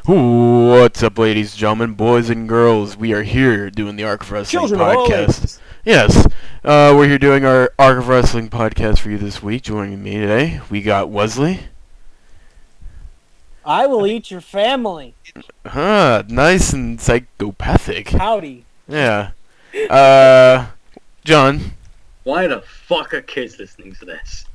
What's up, ladies and gentlemen, boys and girls? We are here doing the Arc of Wrestling Children of all podcast. ages. Yes, we're here doing our Arc of Wrestling podcast for you this week. Joining me today, we got Wesley. I will eat your family. Nice and psychopathic. Howdy. Yeah. John. Why the fuck are kids listening to this?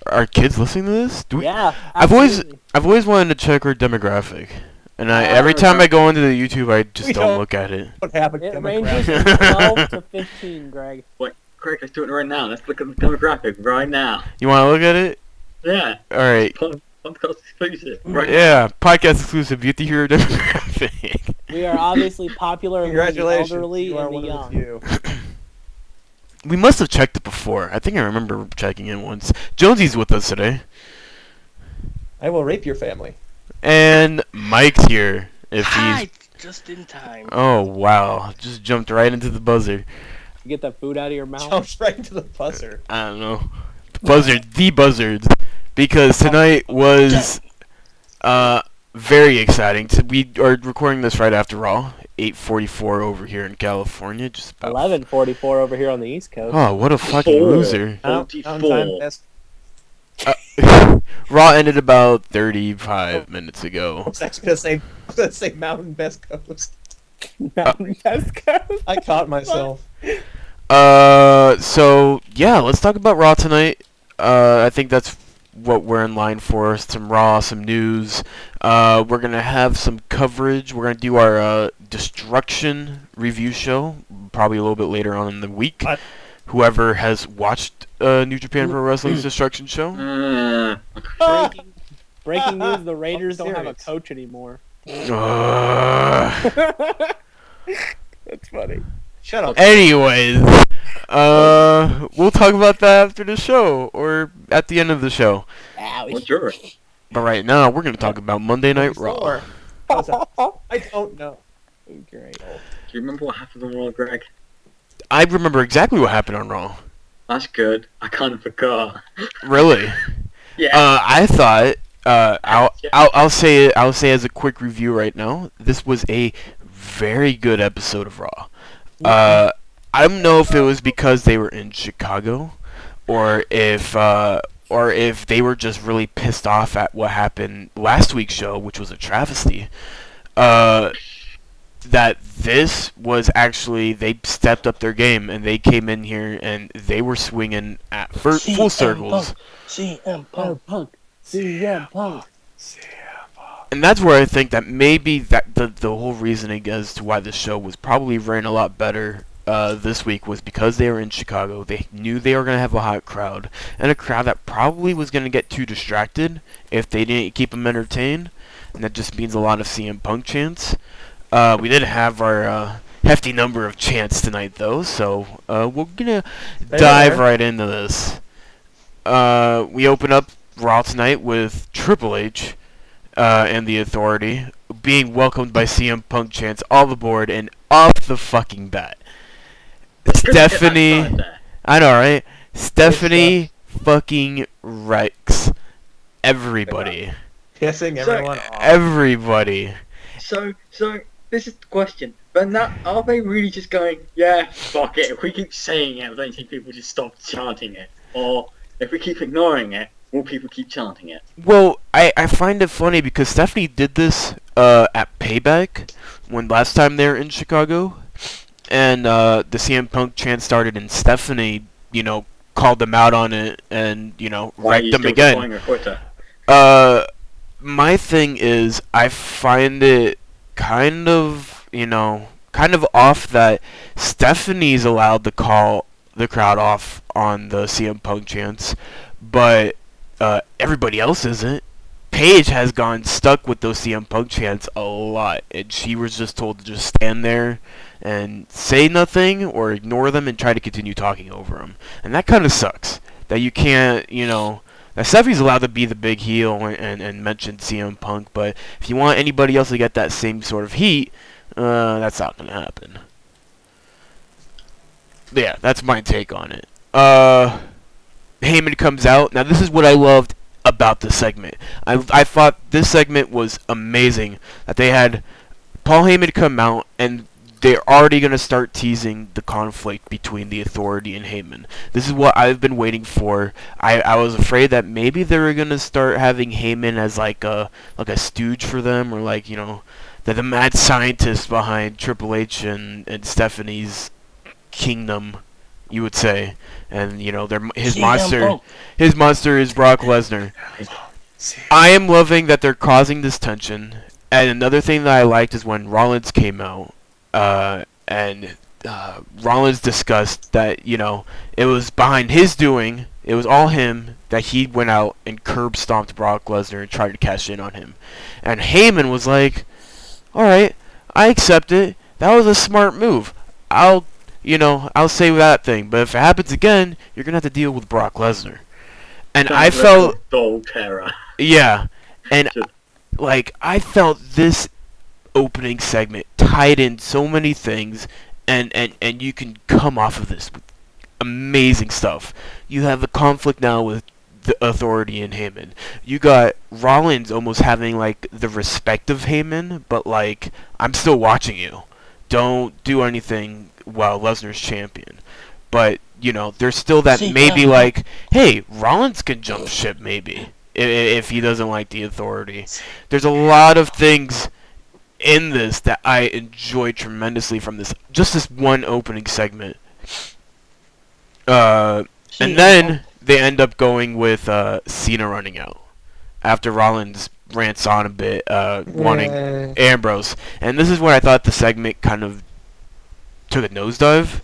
Are kids listening to this? Yeah. I've always absolutely. wanted to check our demographic, and every time I go into the YouTube, I just don't look at it. What happened? It ranges from 12 to 15, Greg. Wait, Craig, let's do it right now. Let's look at the demographic right now. You want to look at it? Yeah. All right. Podcast exclusive. Right Yeah, podcast exclusive. You have to hear our demographic. We are obviously popular among the Congratulations. elderly You are and the one of the young. few. We must have checked it before. I think I remember checking it once. Jonesy's with us today, I will rape your family. and Mike's here. If he's Just in time. oh wow, just jumped right into the buzzer. You get that food out of your mouth. Jumps right into the buzzer. I don't know, the buzzards, because tonight was very exciting. We are recording this right after Raw, 8:44 over here in California. Just about 11:44 over here on the East Coast. Oh, what a fucking loser! Mountain 44. Time best. Raw ended about 35 minutes ago. I was actually gonna say Mountain Best Coast. Mountain West Coast. I caught myself. So yeah, let's talk about Raw tonight. I think that's what we're in line for. Some Raw, some news. We're gonna have some coverage. We're gonna do our Destruction review show probably a little bit later on in the week. What? Whoever has watched New Japan Pro Wrestling's Destruction show. Breaking news: the Raiders don't have a serious. coach anymore. That's funny. Shut up. Anyways, we'll talk about that after the show or at the end of the show. What's yours? But right now, we're gonna talk about Monday Night Raw. Before. How's that? I don't know. Great. Do you remember what happened on Raw, Greg? I remember exactly what happened on Raw. That's good. I kind of forgot. Really? Yeah. I thought. I'll say it. I'll say as a quick review right now. This was a very good episode of Raw. I don't know if it was because they were in Chicago, or if they were just really pissed off at what happened last week's show, which was a travesty. That this was actually, they stepped up their game and they came in here and they were swinging at full circles. CM Punk. Punk. CM Punk. And that's where I think that maybe that the whole reasoning as to why the show was probably ran a lot better this week was because they were in Chicago. They knew they were going to have a hot crowd, and a crowd that probably was going to get too distracted if they didn't keep them entertained, and that just means a lot of CM Punk chants. We did have our hefty number of chants tonight, though, so we're going to dive right into this. We open up Raw tonight with Triple H and the Authority being welcomed by CM Punk chants all aboard and off the fucking bat. Stephanie, I know, right? Stephanie fucking wrecks everybody. Pissing everyone off. Everybody. So this is the question. But now, are they really just going, yeah, fuck it, if we keep saying it, I don't think people just stop chanting it? Or if we keep ignoring it, will people keep chanting it? Well, I find it funny because Stephanie did this at Payback when last time they were in Chicago, and the CM Punk chant started, and Stephanie, called them out on it and wrecked them again. My thing is, I find it kind of off that Stephanie's allowed to call the crowd off on the CM Punk chants, but everybody else isn't. Paige has gone stuck with those CM Punk chants a lot, and she was just told to just stand there and say nothing or ignore them and try to continue talking over them. And that kind of sucks. That you can't, that Stephanie's allowed to be the big heel and mention CM Punk, but if you want anybody else to get that same sort of heat, that's not going to happen. But yeah, that's my take on it. Heyman comes out. Now, this is what I loved about the segment. I thought this segment was amazing. That they had Paul Heyman come out and they're already going to start teasing the conflict between the Authority and Heyman. This is what I've been waiting for. I was afraid that maybe they were going to start having Heyman as like a stooge for them, or like, you know, the mad scientist behind Triple H and Stephanie's kingdom, you would say. And, you know, his monster is Brock Lesnar. I am loving that they're causing this tension. And another thing that I liked is when Rollins came out, and Rollins discussed that, you know, it was behind his doing, it was all him, that he went out and curb stomped Brock Lesnar and tried to cash in on him. And Heyman was like, alright, I accept it, that was a smart move, I'll say that thing, but if it happens again, you're gonna have to deal with Brock Lesnar. And I felt... Dull terror. Yeah, and like, I felt this opening segment tied in so many things, and you can come off of this with amazing stuff. You have the conflict now with the Authority and Heyman. You got Rollins almost having like the respect of Heyman, but like, I'm still watching you. Don't do anything while Lesnar's champion. But, you know, there's still that maybe like, hey, Rollins can jump ship maybe if he doesn't like the Authority. There's a lot of things in this that I enjoyed tremendously from this one opening segment. And then they end up going with Cena running out after Rollins rants on a bit, wanting Ambrose. And this is where I thought the segment kind of took a nosedive.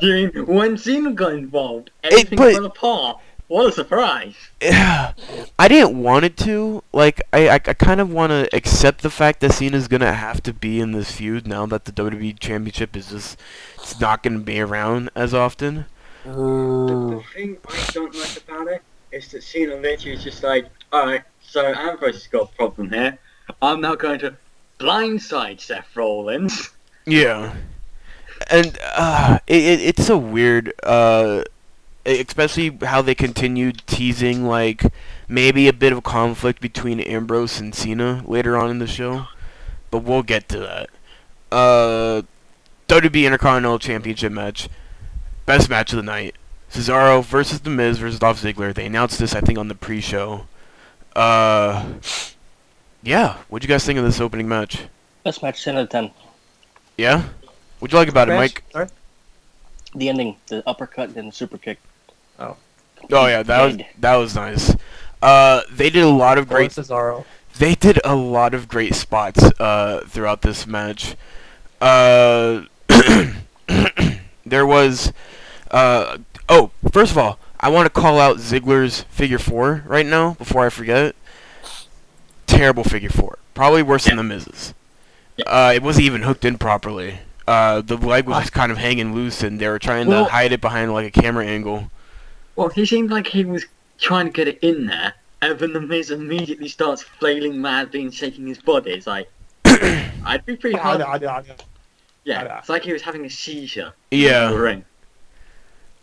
You mean when Cena got involved, everything fell apart? What a surprise! I didn't want it to. Like, I kind of want to accept the fact that Cena's gonna have to be in this feud now that the WWE Championship is just, it's not gonna be around as often. The thing I don't like about it is that Cena literally is just like, alright, so Ambrose has got a problem here. I'm now going to blindside Seth Rollins. Yeah. And it's so weird, especially how they continued teasing like maybe a bit of conflict between Ambrose and Cena later on in the show, but we'll get to that. WWE Intercontinental Championship match, best match of the night: Cesaro versus The Miz versus Dolph Ziggler. They announced this, I think, on the pre-show. Yeah, what'd you guys think of this opening match? Best match, 10 out of 10. Yeah, what'd you like about it, Mike? Sorry? The ending, the uppercut and the super kick. Oh. Oh yeah, that was nice. They did a lot of great. Cesaro. They did a lot of great spots throughout this match. There was. First of all, I want to call out Ziggler's figure 4 right now before I forget. Terrible figure 4, probably worse than the Miz's. It wasn't even hooked in properly. The leg was just kind of hanging loose, and they were trying to hide it behind like a camera angle. Well, he seemed like he was trying to get it in there, and then the Miz immediately starts flailing madly and shaking his body. It's like, I'd be pretty hard. Yeah, it's like he was having a seizure. Yeah. In the ring.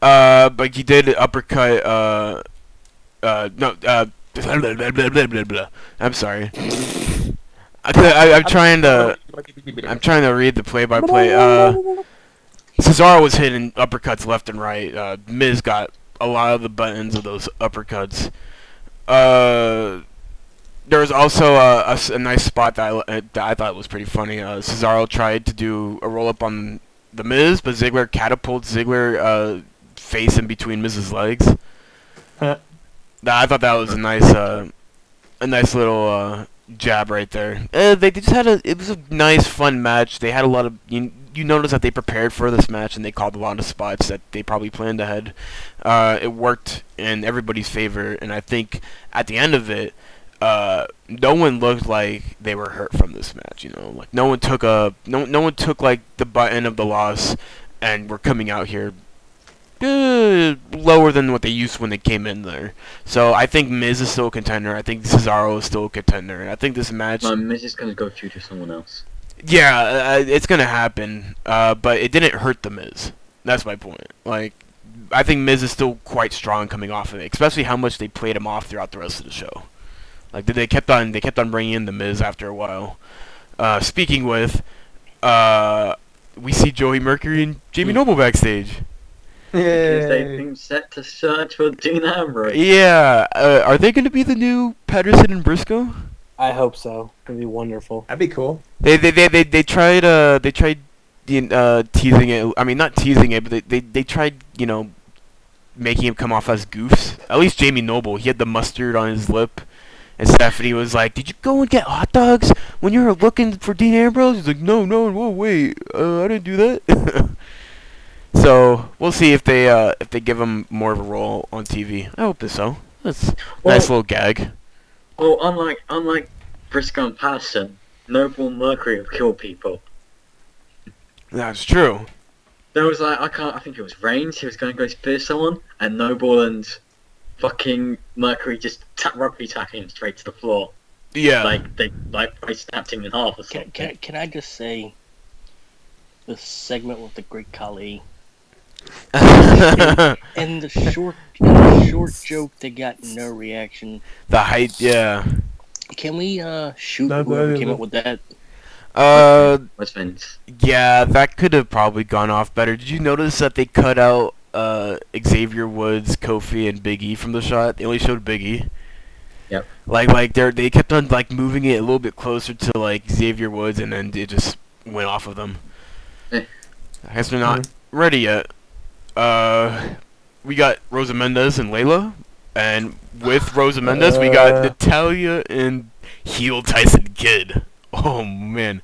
But he did uppercut. No. I'm sorry. I'm trying to read the play-by-play. Cesaro was hitting uppercuts left and right. Miz got a lot of the buttons of those uppercuts. There was also a nice spot that I thought was pretty funny. Cesaro tried to do a roll-up on the Miz, but Ziggler catapults Ziggler face in between Miz's legs. I thought that was a nice little jab right there. They just had it was a nice, fun match. They had a lot of you notice that they prepared for this match and they called a lot of spots that they probably planned ahead. It worked in everybody's favor, and I think at the end of it, no one looked like they were hurt from this match. You know, like no one took like the button of the loss and were coming out here lower than what they used when they came in there. So I think Miz is still a contender. I think Cesaro is still a contender. And I think this match... Miz is going to go through to someone else. Yeah, it's going to happen. But it didn't hurt the Miz. That's my point. Like, I think Miz is still quite strong coming off of it, especially how much they played him off throughout the rest of the show. Like they kept on bringing in the Miz after a while. Speaking with, we see Joey Mercury and Jamie Noble backstage. Because Yay. they've been set to search for Dean Ambrose. Yeah, are they going to be the new Patterson and Briscoe? I hope so. It'd be wonderful. That'd be cool. They tried teasing it. I mean, not teasing it, but they tried making him come off as goofs. At least Jamie Noble, he had the mustard on his lip. And Stephanie was like, "Did you go and get hot dogs when you were looking for Dean Ambrose?" He's like, "No, whoa, wait, I didn't do that." So we'll see if they give him more of a role on TV. I hope so. That's a nice little gag. Well, unlike Briscoe and Patterson, Noble and Mercury have killed people. That's true. There was I think it was Reigns. He was going to go spear someone, and Noble and fucking Mercury just rugby tackling him straight to the floor. Yeah. Like they snapped him in half or something. Can I just say, the segment with the Great Khali The and the short joke that got no reaction. height, yeah. Can we shoot whoever came up with that? What's Vince? Yeah, that could have probably gone off better. Did you notice that they cut out Xavier Woods, Kofi, and Big E from the shot? They only showed Big E. Yep. Like they kept on like moving it a little bit closer to like Xavier Woods, and then it just went off of them. Eh. I guess they're not ready yet. We got Rosa Mendez and Layla, and with Rosa Mendez we got Natalya and heel Tyson Kidd. Oh man.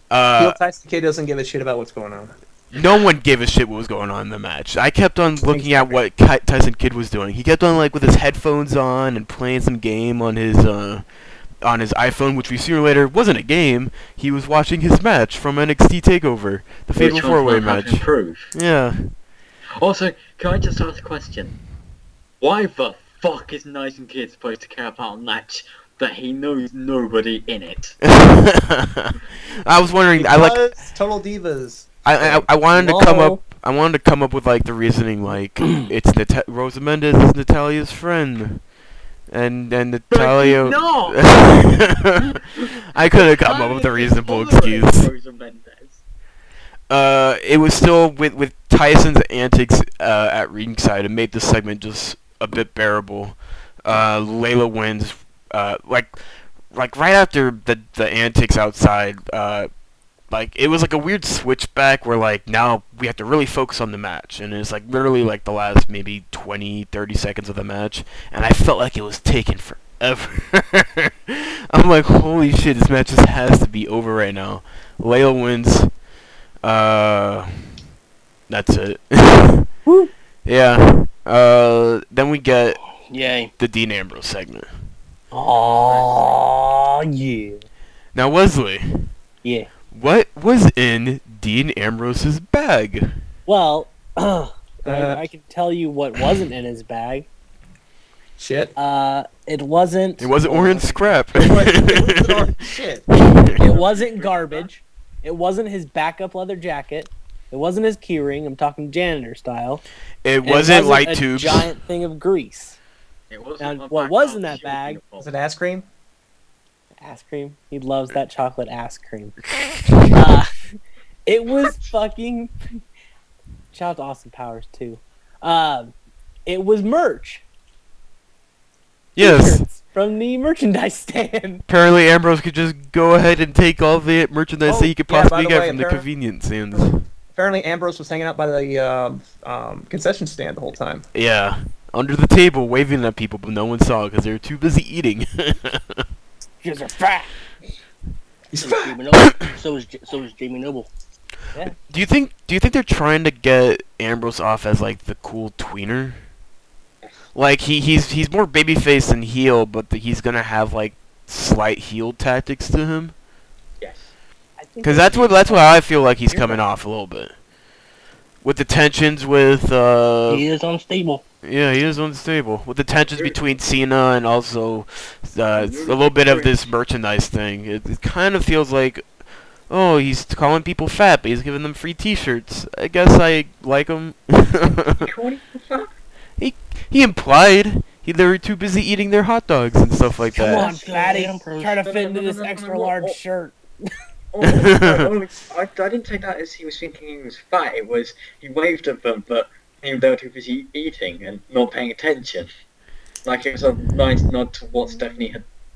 Heel Tyson Kidd doesn't give a shit about what's going on. No one gave a shit what was going on in the match. I kept on looking at what Tyson Kidd was doing. He kept on like with his headphones on and playing some game on his iPhone, which we sooner or later wasn't a game. He was watching his match from NXT Takeover, the Fatal 4-Way match. Yeah. Also, can I just ask a question? Why the fuck is Tyson Kidd supposed to care about a match that he knows nobody in it? I was wondering. Because Total Divas. I wanted to come up. I wanted to come up with like the reasoning, like it's Rosa Mendez is Natalya's friend, and Natalya. No. I could have come up with a reasonable excuse. Rosa Mendez. It was still with Tyson's antics at ringside. It made the segment just a bit bearable. Layla wins. Like right after the antics outside. Like it was like a weird switchback where like now we have to really focus on the match, and it's like literally like the last maybe 20-30 seconds of the match, and I felt like it was taking forever. I'm like, holy shit, this match just has to be over right now. Layla wins. That's it. Yeah. Then we get the Dean Ambrose segment. Oh yeah. Now Wesley. Yeah. What was in Dean Ambrose's bag? Well, I can tell you what wasn't in his bag. Shit. It wasn't. It wasn't orange scrap. Shit. It wasn't garbage. It wasn't his backup leather jacket. It wasn't his keyring. I'm talking janitor style. It wasn't light a tubes. Giant thing of grease. It wasn't Now, my what back was up in that shield bag? uniform. Is it ass cream? Ass cream. He loves that chocolate ass cream. It was fucking. Shout out to Austin Powers too. It was merch. Yes. T-shirts from the merchandise stand. Apparently Ambrose could just go ahead and take all the merchandise that he could yeah, possibly by the get way, from the convenience stands. Apparently Ambrose was hanging out by the concession stand the whole time. Yeah. Under the table, waving at people, but no one saw because they were too busy eating. You guys are fat. He's So is Jamie Noble. Do you think they're trying to get Ambrose off as like the cool tweener? Like he's more babyface than heel, but he's gonna have like slight heel tactics to him. Yes. Because that's what I feel like he's coming off a little bit. With the tensions with He is unstable. yeah, he is unstable. With the tensions between Cena and also a little bit of this merchandise thing, it kind of feels like oh, he's calling people fat, but he's giving them free T-shirts. I guess I like him. He implied they were too busy eating their hot dogs and stuff like Come that. on, fatty. Ambrose. Try to fit into this extra large shirt. I didn't take that as he was thinking he was fat. It was he waved at them, but they were too busy eating and not paying attention. Like it was a nice nod to what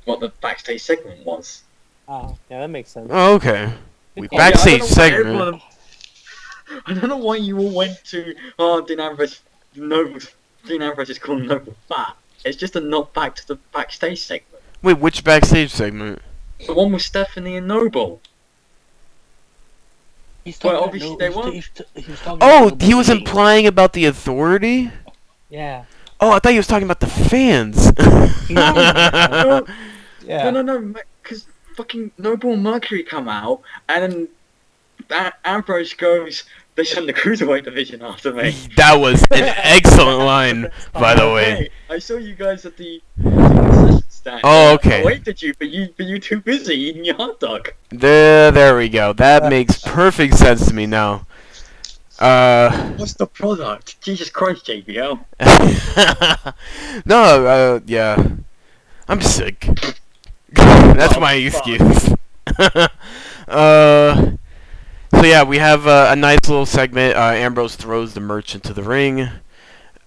what the backstage segment was. Oh, yeah, that makes sense. Oh, okay. We Yeah, backstage I don't know why segment. everyone- I don't know why you all went to Dean Ambrose is calling Noble fat. It's just a nod back to the backstage segment. Wait, which backstage segment? The one with Stephanie and Noble. He's Well, talking obviously no, they he's, won't. he was talking Oh, about he was Noble implying about the Authority? Yeah. Oh, I thought he was talking about the fans. No, Yeah. no, because fucking Noble and Mercury come out, and then Ambrose goes, they send the Cruiserweight division after me. That was an excellent line, by the way. Hey, I saw you guys at the concession stand. Oh, okay. I waited at you, but you too busy eating your hot dog. There we go. That makes perfect sense to me now. What's the product? Jesus Christ, JBL. No, yeah. I'm sick. That's Oh, my fuck. excuse. So yeah, we have a nice little segment. Ambrose throws the merch into the ring.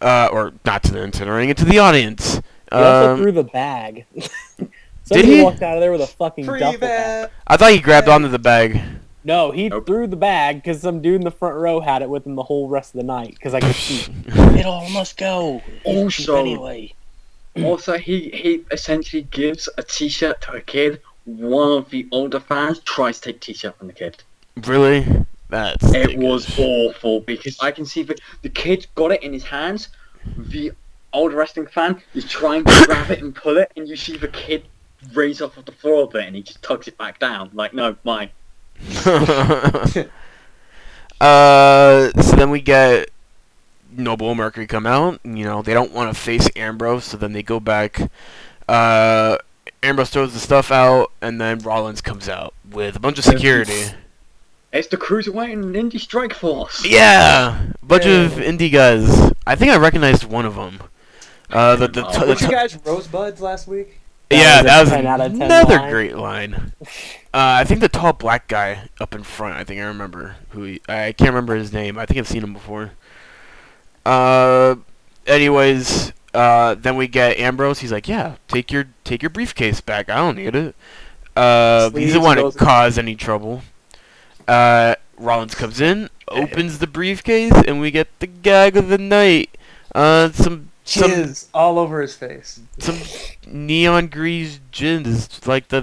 Or not into the ring, into the audience. He also threw the bag. Somebody he? walked out of there with a fucking Free duffel bag. bag. I thought he grabbed onto the bag. No, he Nope. threw the bag because some dude in the front row had it with him the whole rest of the night. Because I could see. It all must go. It's cheap Also- anyway. Also, he essentially gives a t-shirt to a kid. One of the older fans tries to take a t-shirt from the kid. Really? That's It was awful because I can see the kid got it in his hands. The older wrestling fan is trying to grab it and pull it, and you see the kid raise off of the floor of it, and he just tugs it back down. Like, no, mine. So then we get Noble and Mercury come out. You know, they don't want to face Ambrose, so then they go back. Ambrose throws the stuff out, and then Rollins comes out with a bunch of security. It's the Cruiserweight and Indie Strike Force. Yeah, a bunch of Hey. indie guys. I think I recognized one of them. The Weren't you guys rosebuds last week? yeah, that was 10 out of 10 another line. great line. I think the tall black guy up in front. I think I remember I can't remember his name. I think I've seen him before. Anyways, then we get Ambrose. He's like, "Yeah, take your briefcase back. I don't need it." He's the one who caused any trouble. Rollins comes in, opens the briefcase, and we get the gag of the night. Some Jizz all over his face. neon grease jizz, like the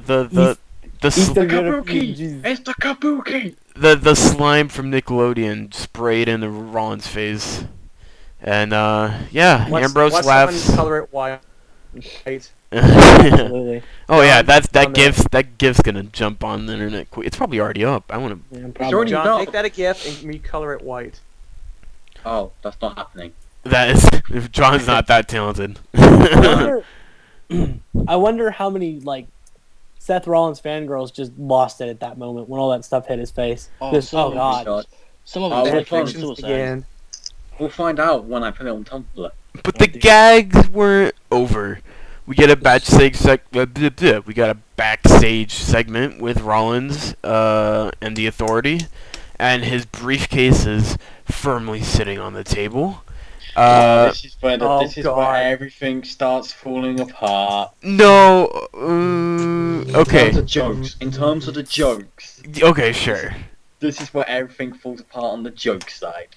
He's The the good Kabuki! It's the Kabuki! the slime from Nickelodeon sprayed into Rollins' face, and yeah, Ambrose Watch laughs. someone color it white. Absolutely. Oh yeah, that John, gif's gonna jump on the internet quick. It's probably already up. I wanna. Yeah, already probably. No. John, make that a GIF and recolor it white. Oh, that's not happening. That is. If John's not that talented. I wonder how many Seth Rollins fangirls just lost it at that moment when all that stuff hit his face. Oh, Just, some oh of god. God. Some of Oh, them we're actually fine. suicide. Again. We'll find out when I put it on Tumblr. But the gags weren't over. We get a backstage we got a backstage segment with Rollins and the Authority, and his briefcase is firmly sitting on the table. This is where oh, this is God. where everything starts falling apart. No. Okay. In terms of jokes. In terms of the jokes. Okay. Sure. This is where everything falls apart on the joke side.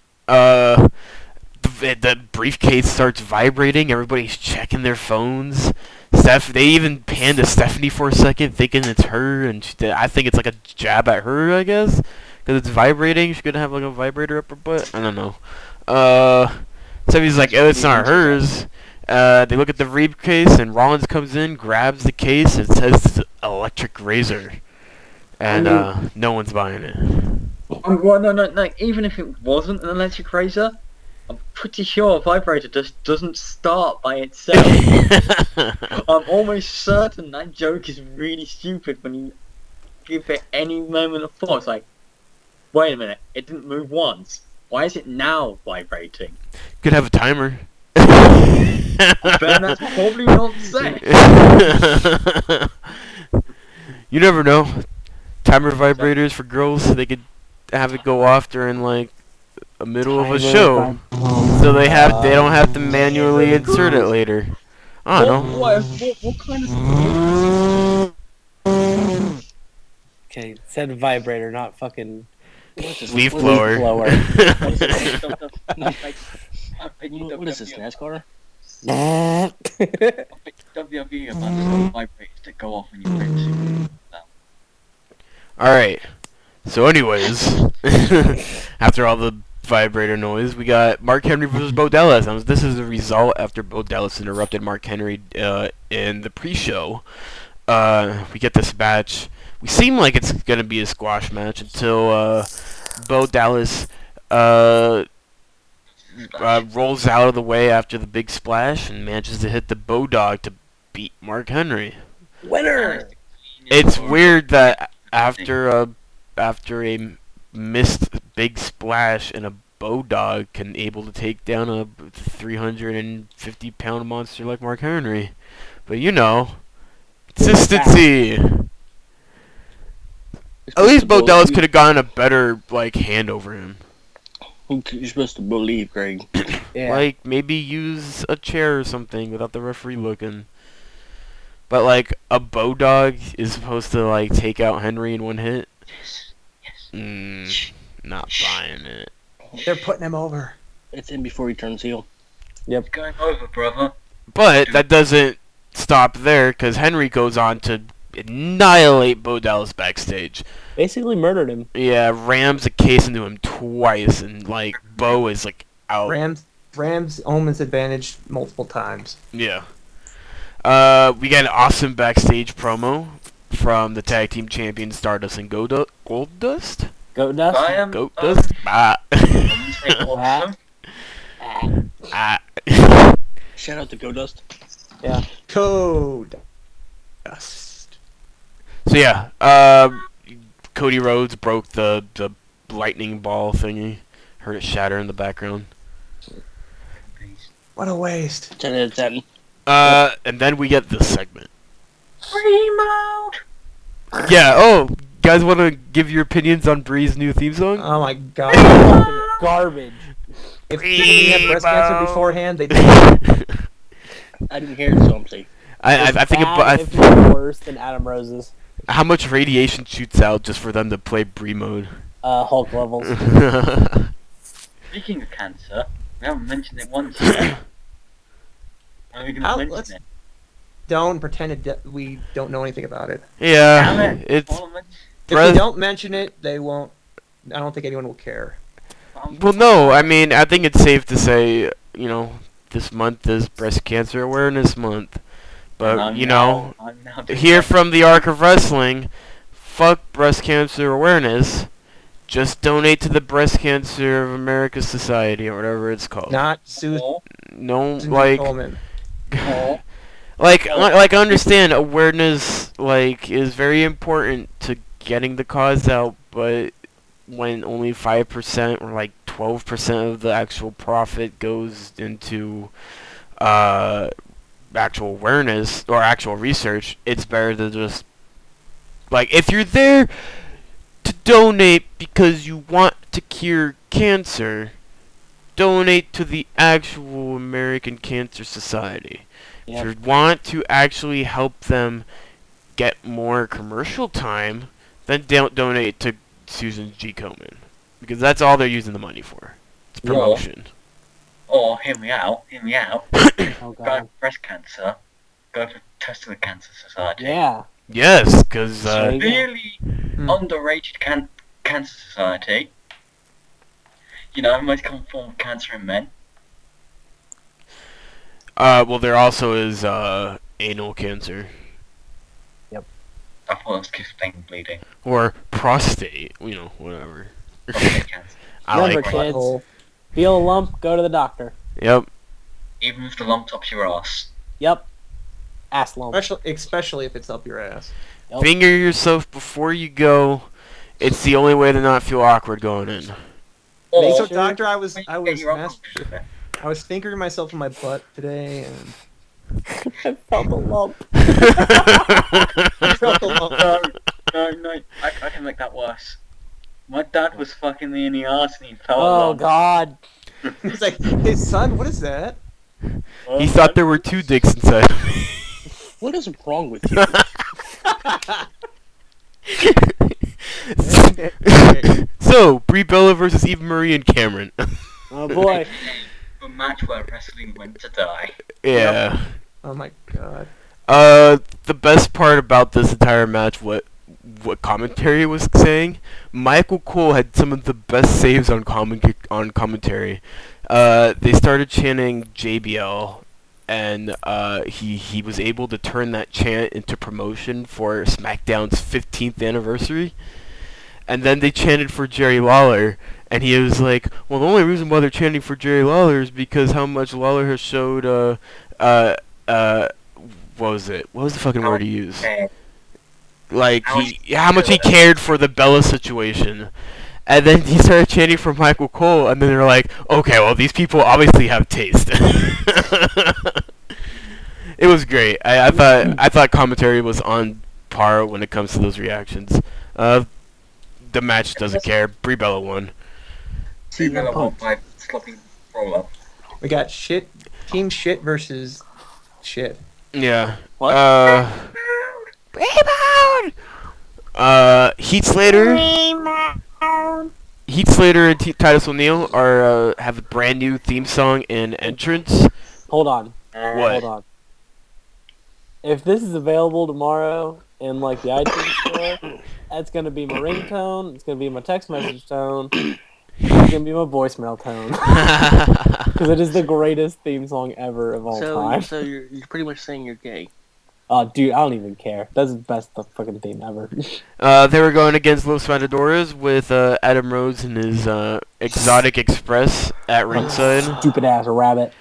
The briefcase starts vibrating. Everybody's checking their phones. They even pan to Stephanie for a second, thinking it's her, and I think it's like a jab at her, I guess, because it's vibrating. She could have like a vibrator up her butt. I don't know. Stephanie's like, oh, it's not hers. They look at the briefcase, and Rollins comes in, grabs the case, and says it's an electric razor, and no one's buying it. Well, no. Even if it wasn't an electric razor, I'm pretty sure a vibrator just doesn't start by itself. I'm almost certain that joke is really stupid when you give it any moment of thought. It's like, wait a minute, it didn't move once. Why is it now vibrating? Could have a timer. Ben, that's probably not safe. You never know. Timer vibrators for girls, they could have it go off during like a middle of a Timer show, so they don't have to manually insert it later. I don't know. What kind of... Okay, said vibrator, not fucking Leaf Leaf blower. blower. What is this, NASCAR? WWE about the vibrators that go off when you print. Alright. So anyways, after all the vibrator noise, we got Mark Henry versus Bo Dallas. Now, this is the result after Bo Dallas interrupted Mark Henry in the pre-show. We get this match. We seem like it's going to be a squash match until Bo Dallas rolls out of the way after the big splash and manages to hit the Bo Dog to beat Mark Henry. Winner! It's weird that after a missed big splash and a Bo Dog can able to take down a 350-pound monster like Mark Henry. But you know, consistency. At least Bo Dallas could have gotten a better hand over him. You're supposed to believe, Greg. Yeah. Like maybe use a chair or something without the referee looking. But like a Bo Dog is supposed to take out Henry in one hit. Not buying it. They're putting him over. It's in before he turns heel. Yep. Going over, brother. But that doesn't stop there, because Henry goes on to annihilate Bo Dallas backstage. Basically murdered him. Yeah, rams a case into him twice, and Bo is out. Rams Omen's advantage multiple times. Yeah. We got an awesome backstage promo from the tag team champions Stardust and Goldust. Goat dust? I am... Goldust? Awesome. Shout out to Goldust. Yeah. Code dust. So yeah, Cody Rhodes broke the lightning ball thingy. Heard it shatter in the background. What a waste. 10 out of 10. And then we get this segment. Remote! Yeah, oh, guys want to give your opinions on Bree's new theme song? Oh my god. Fucking garbage. If people didn't have breast cancer beforehand, they I didn't hear it, so I'm safe. I think Bad, if not worse than Adam Rose's. how much radiation shoots out just for them to play Bree mode? Hulk levels. Speaking of cancer, we haven't mentioned it once yet. When are we going to mention let's- it? don't pretend we don't know anything about it. Yeah, Damn it! it's Well, If we Breast- don't mention it, they won't. I don't think anyone will care. well, no. I mean, I think it's safe to say, this month is Breast Cancer Awareness Month. But I'm you now know, doing here that. from the Arc of Wrestling, fuck breast cancer awareness. Just donate to the Breast Cancer of America Society or whatever it's called. Not Susan Or- No, Coleman. or- like understand awareness is very important to getting the cause out, but when only 5% or 12% of the actual profit goes into actual awareness or actual research, it's better to just if you're there to donate because you want to cure cancer, donate to the actual American Cancer Society. Yep. If you want to actually help them get more commercial time, then don't donate to Susan G. Komen. Because that's all they're using the money for. It's Yeah. promotion. Or, hear me out. Oh Got god. breast cancer. Go for test of the Cancer Society. Yeah. Yes, because There you go. Really underrated cancer society. Most common form of cancer in men. well, there also is anal cancer I thought it was kissplaying bleeding. or prostate. Whatever. Prostate cancer. I Remember, like. kids. Butthole. Feel a lump, go to the doctor. Yep. Even if the lump tops your ass. Yep. Ass lump. Especially if it's up your ass. Yep. Finger yourself before you go. It's the only way to not feel awkward going in. Make So, sure- doctor, I was fingering myself in my butt today, and I felt a lump. I felt a lump. No, I can make that worse. My dad was fucking me in the arse and he felt a Oh lump. God. He's like, "Hey, son, what is that?" He thought there were 2 dicks inside of me. What is wrong with you? So, Brie Bella versus Eva Marie and Cameron. Oh boy. A match where wrestling went to die. Yeah. Oh my god. The best part about this entire match, what commentary was saying, Michael Cole had some of the best saves on commentary. They started chanting JBL, and he was able to turn that chant into promotion for SmackDown's 15th anniversary. And then they chanted for Jerry Lawler, and he was like, well, the only reason why they're chanting for Jerry Lawler is because how much Lawler has showed, what was it? What was the fucking word he used? Like, how much he cared for the Bella situation. And then he started chanting for Michael Cole, and then they're like, okay, well, these people obviously have taste. It was great. I thought commentary was on par when it comes to those reactions. The match doesn't care. Brie Bella won. See, I want my sloppy roll up. We got team shit versus shit. Yeah. What? Rebound! Heath Slater. Heath Slater and Titus O'Neil have a brand new theme song and entrance. Hold on. What? Hold on. If this is available tomorrow in like the iTunes store, that's gonna be my ringtone. It's gonna be my text message tone. It's gonna be my voicemail tone. Because it is the greatest theme song ever of all time. So you're pretty much saying you're gay. Oh, dude, I don't even care. That's the best fucking theme ever. They were going against Los Matadores with Adam Rose and his Exotic Express at ringside. Stupid ass rabbit.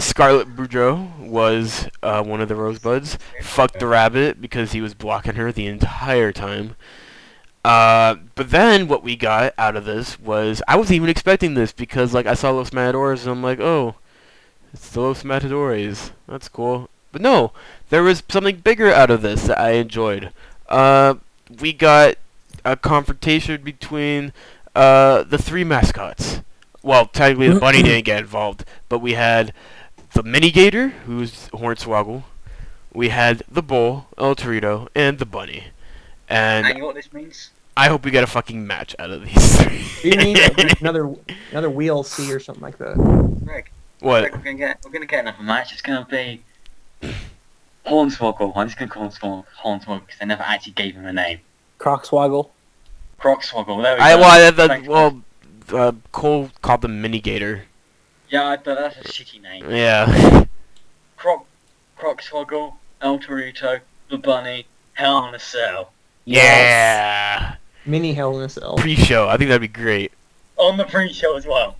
Scarlett Boudreaux was one of the Rosebuds. Fucked the rabbit because he was blocking her the entire time. But then what we got out of this was, I wasn't even expecting this because like I saw Los Matadores and I'm like, oh, it's the Los Matadores. That's cool. But no, there was something bigger out of this that I enjoyed. We got a confrontation between the 3 mascots. Well, technically the bunny didn't get involved, but we had the Mini-Gator, who's Hornswoggle. We had the Bull, El Torito, and the bunny. And you know what this means? I hope we get a fucking match out of these 3. Do you mean another WLC or something like that? Greg, What? we're gonna get another match. It's gonna be Hornswoggle. I'm just gonna call him Hornswoggle because they never actually gave him a name. Crocswoggle. Crocswoggle. There we go. Cole called them Mini-Gator. Yeah, but that's a shitty name. Yeah. Crocswoggle, El Torito, the Bunny, Hell in a Cell. Yeah. Mini Hell in a Cell. Pre-show. I think that'd be great. On the pre-show as well.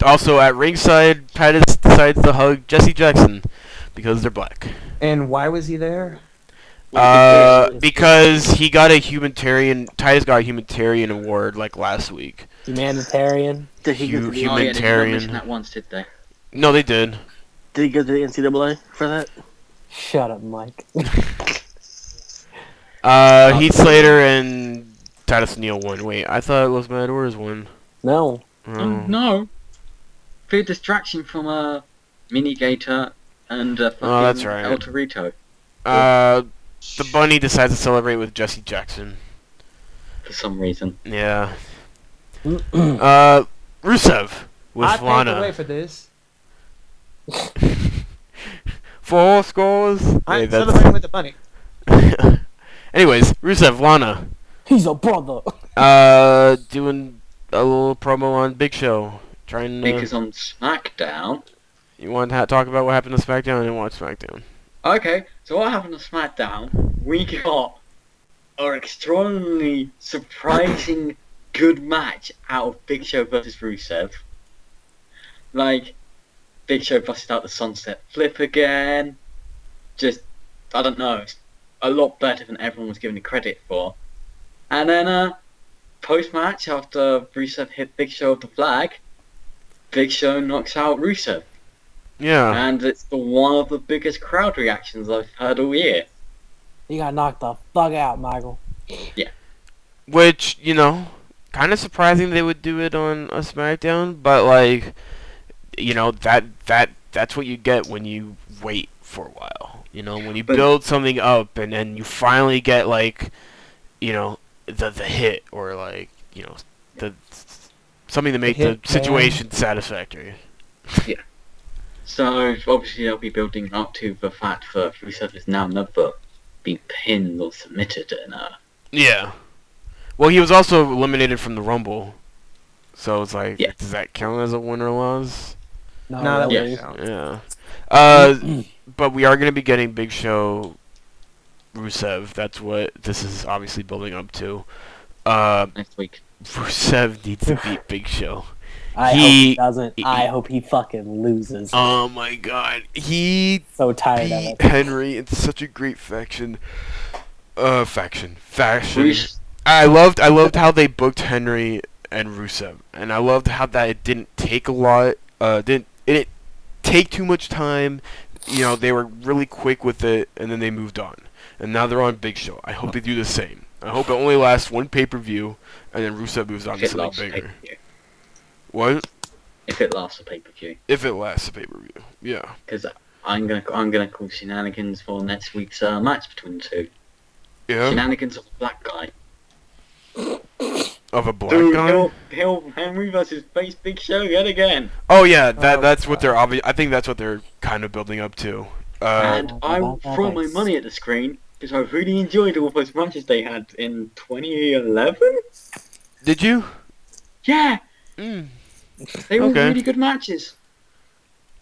Also at ringside, Titus decides to hug Jesse Jackson because they're black. And why was he there? Because he got a humanitarian. Titus got a humanitarian award like last week. Humanitarian. Did he go to the, Humanitarian. Oh, yeah, they didn't mention that once, did they? No, they did. did he go to the NCAA for that? Shut up, Mike. Heath Slater and Titus O'Neil won. Wait, I thought Los Matadores won. No. Oh. No. For distraction from Mini-Gator and fucking that's right. El Torito. The bunny decides to celebrate with Jesse Jackson. For some reason. Yeah. Rusev with I paved the way Lana. for this. 4 scores. I'm Wait, that's- celebrating with the bunny. Anyways, Rusev, Lana. He's a brother. Doing a little promo on Big Show. Trying to... Because on SmackDown... You want to talk about what happened to SmackDown? I didn't watch SmackDown. Okay, so what happened on SmackDown? We got an extraordinarily surprising good match out of Big Show versus Rusev. Like, Big Show busted out the sunset flip again. Just, I don't know, it's a lot better than everyone was giving it credit for. And then, post-match, after Rusev hit Big Show with the flag, Big Show knocks out Rusev. Yeah. And it's one of the biggest crowd reactions I've heard all year. You got knocked the fuck out, Michael. Which, you know, kind of surprising they would do it on a SmackDown, but like, you know, that's what you get when you wait for a while. You know, when you build something up and then you finally get like, you know, the hit or like, you know, the something to make the situation satisfactory. Yeah. So obviously they'll be building up to the fact that Rusev has now never been pinned or submitted in Yeah. Well, he was also eliminated from the Rumble, so it's like, Yeah. does that count as a win or loss? No, that Yeah. wouldn't count. Yeah. But we are going to be getting Big Show Rusev. That's what this is obviously building up to. next week. Rusev needs to beat Big Show. I hope he doesn't. I hope he fucking loses. Oh my god. He So tired of beat it. Henry in such a great fashion. Fashion. Rus- I loved how they booked Henry and Rusev, and I loved how that it didn't take a lot. It didn't take too much time. You know, they were really quick with it, and then they moved on. And now they're on Big Show. I hope they do the same. I hope it only lasts one pay-per-view, and then Rusev moves on if to it something lasts a bigger. pay-per-view. What? If it lasts a pay-per-view. If it lasts a pay-per-view. Yeah. Because I'm gonna call shenanigans for next week's match between the two. Yeah. Shenanigans of a black guy. Of a black Dude, guy? Hill Henry versus face Big Show yet again. Oh yeah, that's what they're I think that's what they're kind of building up to. And I will throw my money at the screen because I really enjoyed all those matches they had in 2011. Did you? Yeah, Mm. they were Okay. really good matches,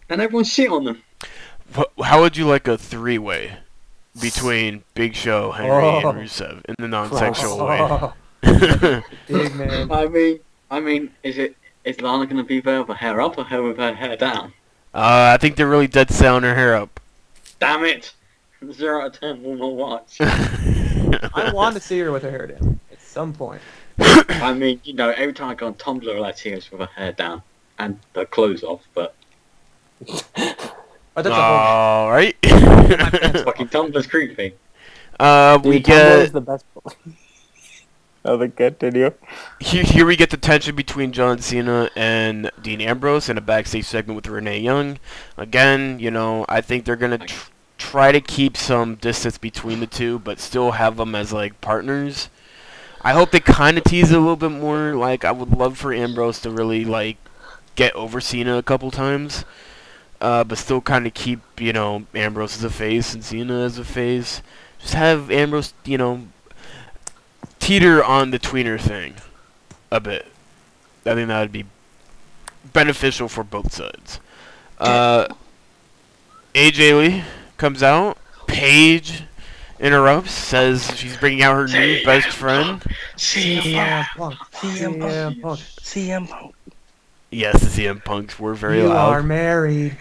and everyone shit on them. How would you like a three-way between Big Show, Henry, Oh. and Rusev in the non-sexual way? Oh, big man. I mean, is Lana gonna be there with her hair up or her with her hair down? I think they're really dead set on her hair up. Damn it! 0 out of 10 will not watch. I want to see her with her hair down at some point. I mean, you know, every time I go on Tumblr, I see her with her hair down and her clothes off, but But that's a All right. fucking Tumblr's creepy. We Dude, Tumblr get is the best. Oh, continue. here we get the tension between John Cena and Dean Ambrose in a backstage segment with Renee Young. Again, you know, I think they're gonna try to keep some distance between the two, but still have them as like partners. I hope they kind of tease it a little bit more. Like, I would love for Ambrose to really like get over Cena a couple times, but still kind of keep, you know, Ambrose as a face and Cena as a face. Just have Ambrose, you know, teeter on the tweener thing a bit. I think that would be beneficial for both sides. AJ Lee comes out. Paige interrupts, says she's bringing out her new best friend. CM Punk. CM Punk. CM Punk. Yes, the CM Punks were very You are loud. married.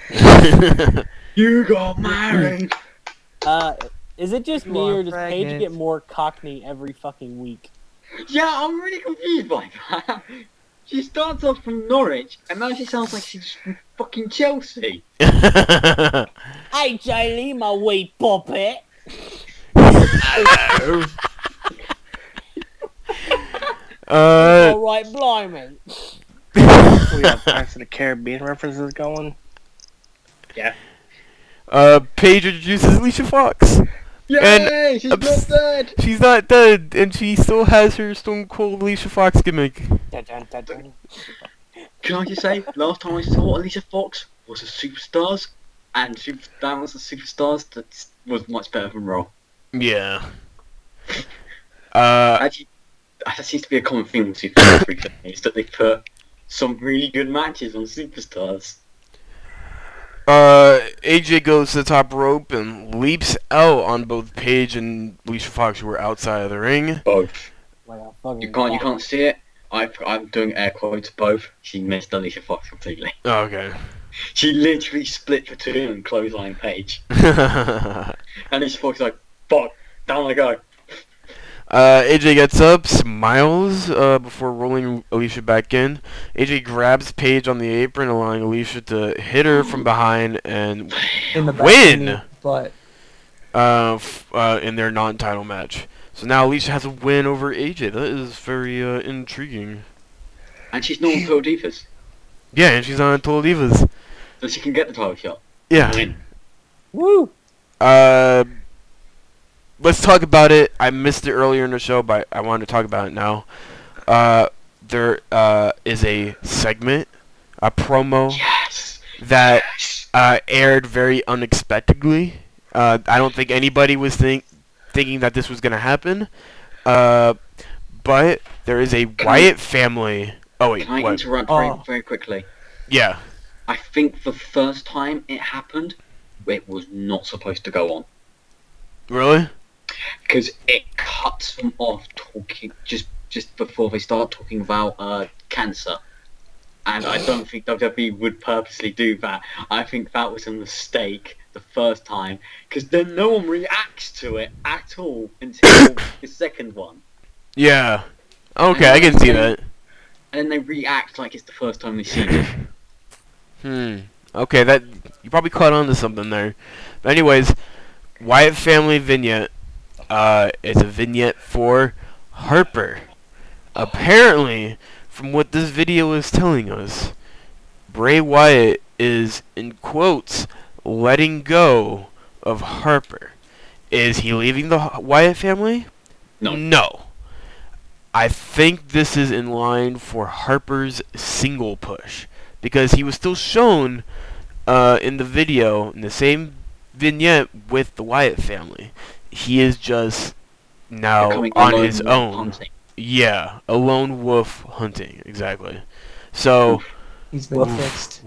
You got married! Is it just You me are or does Paige pregnant. get more Cockney every fucking week? Yeah, I'm really confused by that. She starts off from Norwich, and now she sounds like she's from fucking Chelsea. Hey, Lee, my wee puppet. Alright, blimey. We have Pirates of the Caribbean references going. Paige introduces Alicia Fox. Yay! She's Abs- not dead! She's not dead, and she still has her Stone Cold Alicia Fox gimmick. Dun, dun, dun, dun. Can I just say, last time I saw Alicia Fox was a Superstars, and that was a Superstars that was much better than Raw. Yeah. Actually, that seems to be a common theme with Superstars recently, is that they put some really good matches on Superstars. AJ goes to the top rope and leaps out on both Paige and Alicia Fox, who were outside of the ring. Both. Like a fucking You can't see it. I'm doing air quotes. Both. She missed Alicia Fox completely. Oh, okay. She literally split for two and clothesline Paige. And it's like, fuck, down I go. AJ gets up, smiles before rolling Alicia back in. AJ grabs Paige on the apron, allowing Alicia to hit her from behind and In the back, win in the butt. in their non-title match. So now Alicia has a win over AJ. That is very intriguing. And she's not on Total Divas, Yeah, and she's on Total Divas. so she can get the title shot. Yeah. Win. Woo! Let's talk about it. I missed it earlier in the show, but I wanted to talk about it now. There is a segment, a promo Yes. that Yes. aired very unexpectedly. I don't think anybody was thinking that this was going to happen. But there is a Wyatt family. Oh, wait, Can I what? interrupt very quickly? Yeah. I think the first time it happened, it was not supposed to go on. Really? Because it cuts them off talking just before they start talking about cancer. And I don't think WWE would purposely do that. I think that was a mistake the first time, because then no one reacts to it at all until the second one. Yeah. Okay, I can see that. And then they react like it's the first time they've seen it. Okay, that you probably caught on to something there. But anyways, Wyatt family vignette is a vignette for Harper. Apparently, from what this video is telling us, Bray Wyatt is, in quotes, letting go of Harper. Is he leaving the Wyatt family? No. No. I think this is in line for Harper's single push, because he was still shown in the video, in the same vignette with the Wyatt family. He is just now Becoming on alone his with own. hunting. Yeah, a lone wolf hunting, exactly. So, He's been fixed.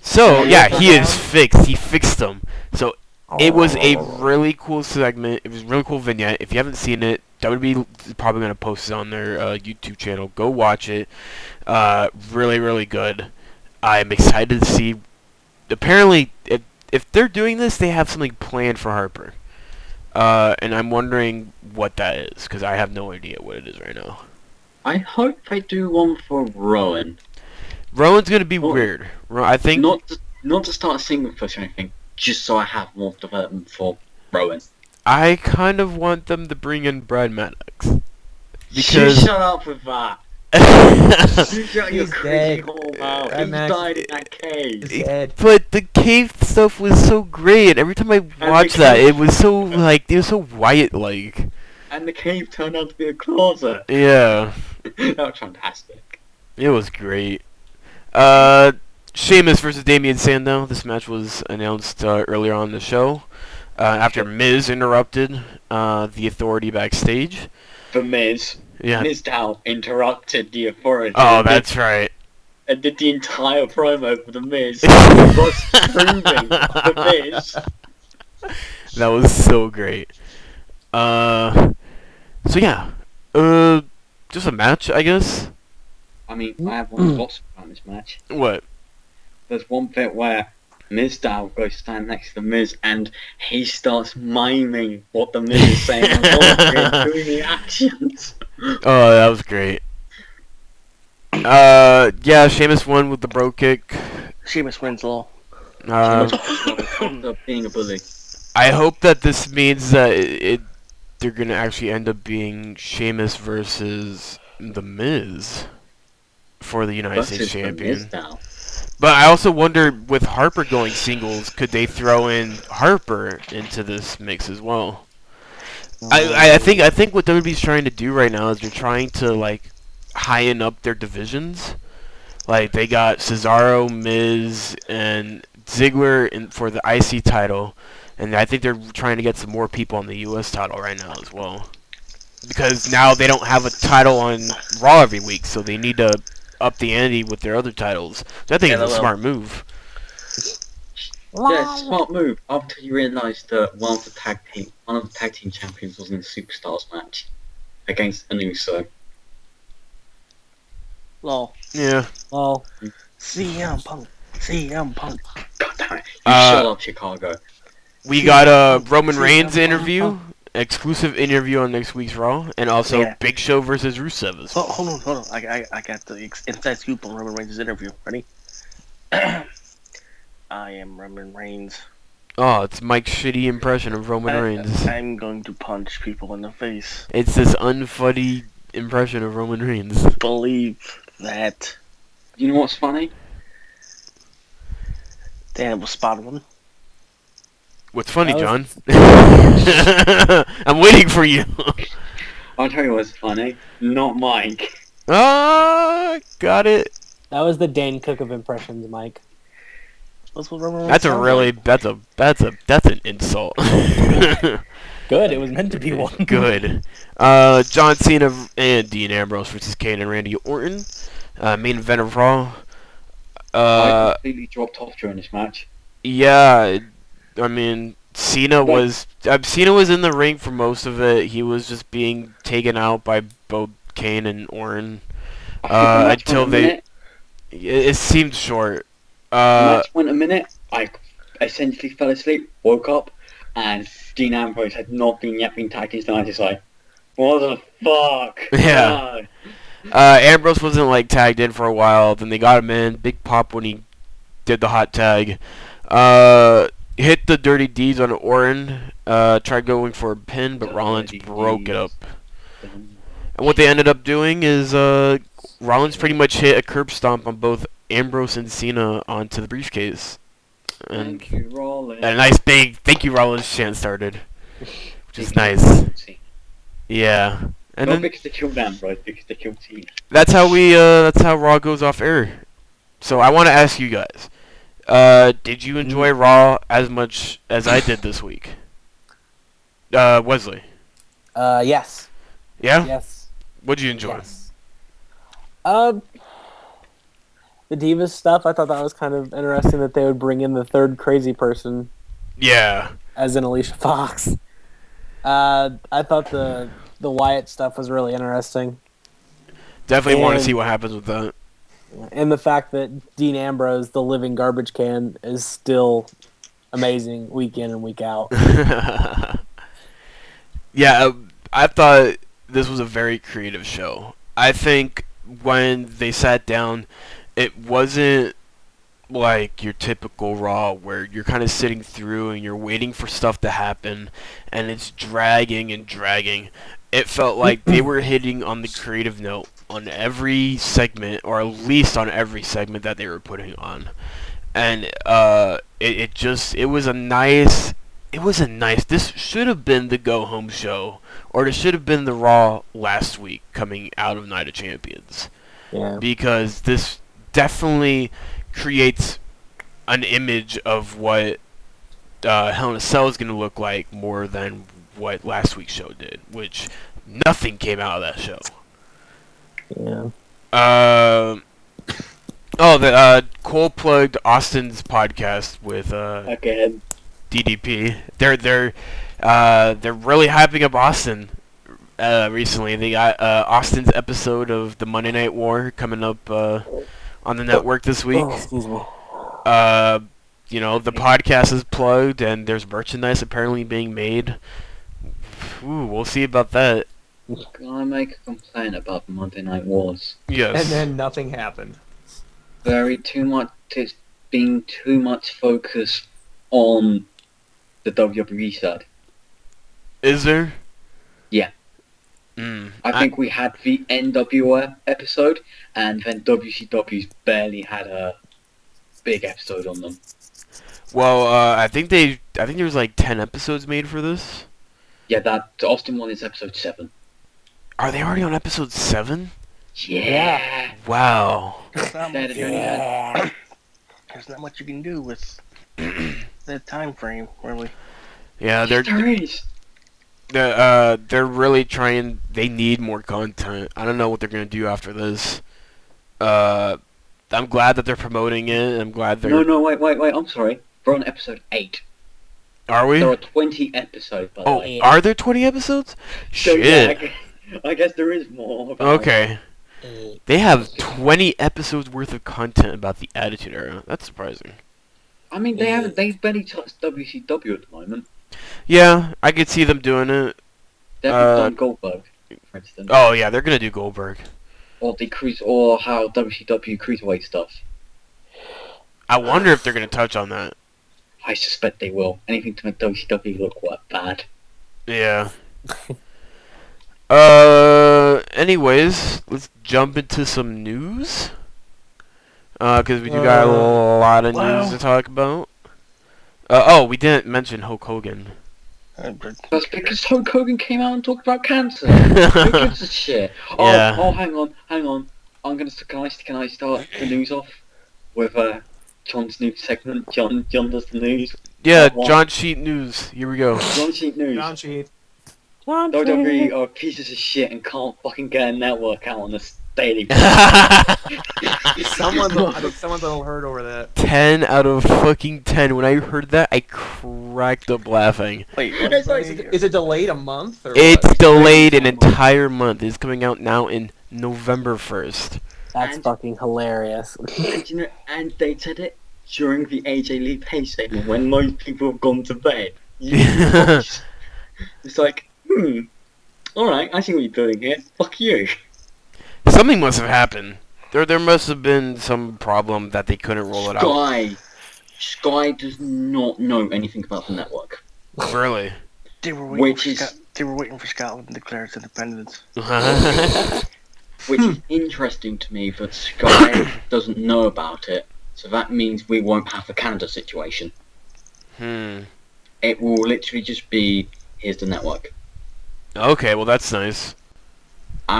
so yeah, he is fixed. He fixed them. So it was a really cool segment. It was a really cool vignette. If you haven't seen it, WWE is probably going to post it on their YouTube channel. Go watch it. Really, really good. I'm excited to see. Apparently, if they're doing this, they have something planned for Harper. And I'm wondering what that is, because I have no idea what it is right now. I hope they do one for Rowan. Rowan's going to be weird. I think... Not to start a single push or anything, just so I have more development for Rowan. I kind of want them to bring in Brad Maddox. You Because... shut up with that. You shut your He's crazy dead. whole mouth. Brad He Maddox died in that cave. He's dead. But the cave stuff was so great, and every time I watched that, it was so, like, it was so Wyatt-like. And the cave turned out to be a closet. Yeah, That was fantastic. it was great. Sheamus versus Damian Sandow. This match was announced earlier on in the show, after Miz interrupted the Authority backstage. The Miz. Yeah. Miz Dow interrupted the Authority. Oh, that's right. And did the entire promo for the Miz. Was proving the Miz. That was so great. So yeah, just a match, I guess. I mean, I have one spot on this match. What? There's one bit where Miz Dow goes stand next to the Miz and he starts miming what the Miz is saying and doing the actions. Oh, that was great. Yeah, Sheamus won with the bro kick. Sheamus wins all. Being a bully. I hope that this means that they're gonna actually end up being Sheamus versus the Miz for the United States Versus the champion. Miz Dow. But I also wonder, with Harper going singles, could they throw in Harper into this mix as well? I think what WWE's trying to do right now is they're trying to like highen up their divisions. Like they got Cesaro, Miz, and Ziggler for the IC title, and I think they're trying to get some more people on the US title right now as well. Because now they don't have a title on Raw every week, so they need to up the ante with their other titles. So I think it's a smart move. Yeah, it's a smart move. After you realised that one of the tag team champions was in the Superstars match against an Uso. Lol. Yeah. Well, CM Punk. CM Punk. God damn it. You shut up, Chicago. We got a Roman See, Reigns I'm- interview, exclusive interview on next week's Raw, and also Yeah. Big Show versus Rusev. Oh, hold on. I got the inside scoop on Roman Reigns' interview. Ready? I am Roman Reigns. Oh, it's Mike's shitty impression of Roman Reigns. I'm going to punch people in the face. It's this unfunny impression of Roman Reigns. Believe that. You know what's funny? Damn, it was spot on. What's funny, That John? was- I'm waiting for you. I'll tell you what's funny. Not Mike. Ah, got it. That was the Dane Cook of impressions, Mike. That's what Roman Reigns That's a sounds really like. that's an insult. Good, it was meant to be one. Good. John Cena and Dean Ambrose versus Kane and Randy Orton. Main event of Raw. I completely dropped off during this match. Yeah, I mean Cena was in the ring for most of it. He was just being taken out by both Kane and Orton I think the match until went a minute. it seemed short. The match went a minute. I essentially fell asleep, woke up, and Dean Ambrose had not yet been tagged into the match. It's like, what the fuck? Yeah. God. Ambrose wasn't like tagged in for a while. Then they got him in. Big pop when he did the hot tag. Hit the dirty deeds on Orton. Tried going for a pin, but Rollins Dirty broke it up. deeds. And what they ended up doing is Rollins pretty much hit a curb stomp on both Ambrose and Cena onto the briefcase. And Thank you, Rollins. a nice big thank you Rollins chant started. Which is nice. Yeah. And Not then because they killed Ambrose, because they killed Cena. that's how Raw goes off air. So I want to ask you guys, did you enjoy Raw as much as I did this week? Wesley. Yes. Yeah? Yes. What'd you enjoy? Yes. The Divas stuff, I thought that was kind of interesting that they would bring in the third crazy person, Yeah. as in Alicia Fox. I thought the Wyatt stuff was really interesting. Definitely want to And- see what happens with that. And the fact that Dean Ambrose, the living garbage can, is still amazing week in and week out. Yeah, I thought this was a very creative show. I think when they sat down, it wasn't like your typical Raw where you're kind of sitting through and you're waiting for stuff to happen and it's dragging and dragging. It felt like they were hitting on the creative note on every segment, or at least on every segment that they were putting on. And it was a nice, this should have been the go home show, or it should have been the Raw last week coming out of Night of Champions. Yeah. Because this definitely creates an image of what Hell in a Cell is going to look like more than what last week's show did, which nothing came out of that show. Yeah. Cole plugged Austin's podcast with Again. DDP. They're really hyping up Austin recently. They got Austin's episode of the Monday Night War coming up on the network this week. Oh, excuse me. The podcast is plugged and there's merchandise apparently being made. Ooh, we'll see about that. Can I make a complaint about Monday Night Wars? Yes. And then nothing happened. It's been too much focus on the WWE side. Is there? Yeah. I think we had the NWO episode, and then WCW's barely had a big episode on them. Well, I think there was like 10 episodes made for this. Yeah, that Austin one is episode 7. Are they already on episode 7? Yeah. Wow. There's not much, Yeah. there's not much you can do with that time frame, really. Yeah, There is. they're really trying. They need more content. I don't know what they're gonna do after this. I'm glad that they're promoting it. I'm glad they're. No, wait. I'm sorry. We're on episode 8. Are we? There are 20 episodes, by the way. Are there 20 episodes? So, Shit. yeah, I guess there is more. Okay. They have 20 episodes worth of content about the Attitude Era. That's surprising. I mean, they've barely touched WCW at the moment. Yeah, I could see them doing it. They haven't done Goldberg, for instance. Oh yeah, they're gonna do Goldberg. Or how WCW cruiserweight stuff. I wonder if they're gonna touch on that. I suspect they will. Anything to make WCW look quite bad. Yeah. Anyways, let's jump into some news. Because we do got a lot of news to talk about. We didn't mention Hulk Hogan. That's because Hulk Hogan came out and talked about cancer. Who gives a shit? Yeah. Hang on. Can I start the news off with John's news segment? John does the news. Yeah, John Sheet News. Here we go. John Sheet News. John Sheet. WWE are pieces of shit and can't fucking get a network out on the daily. Someone's a little hurt over that. 10 out of fucking 10. When I heard that, I cracked up laughing. Wait, It's like, is it delayed a month or It's what? delayed an entire month. It's coming out now in November 1st. That's And- fucking hilarious. and they said it during the AJ Lee Pay segment when most people have gone to bed. Yeah. It's like, alright, I see what you're doing here. Fuck you. Something must have happened. There must have been some problem that they couldn't roll it out. Sky does not know anything about the network. Really? they were Which waiting. is They were waiting for Scotland to declare its independence. which is interesting to me, but Sky doesn't know about it. So that means we won't have the Canada situation. It will literally just be, here's the network. Okay, well that's nice.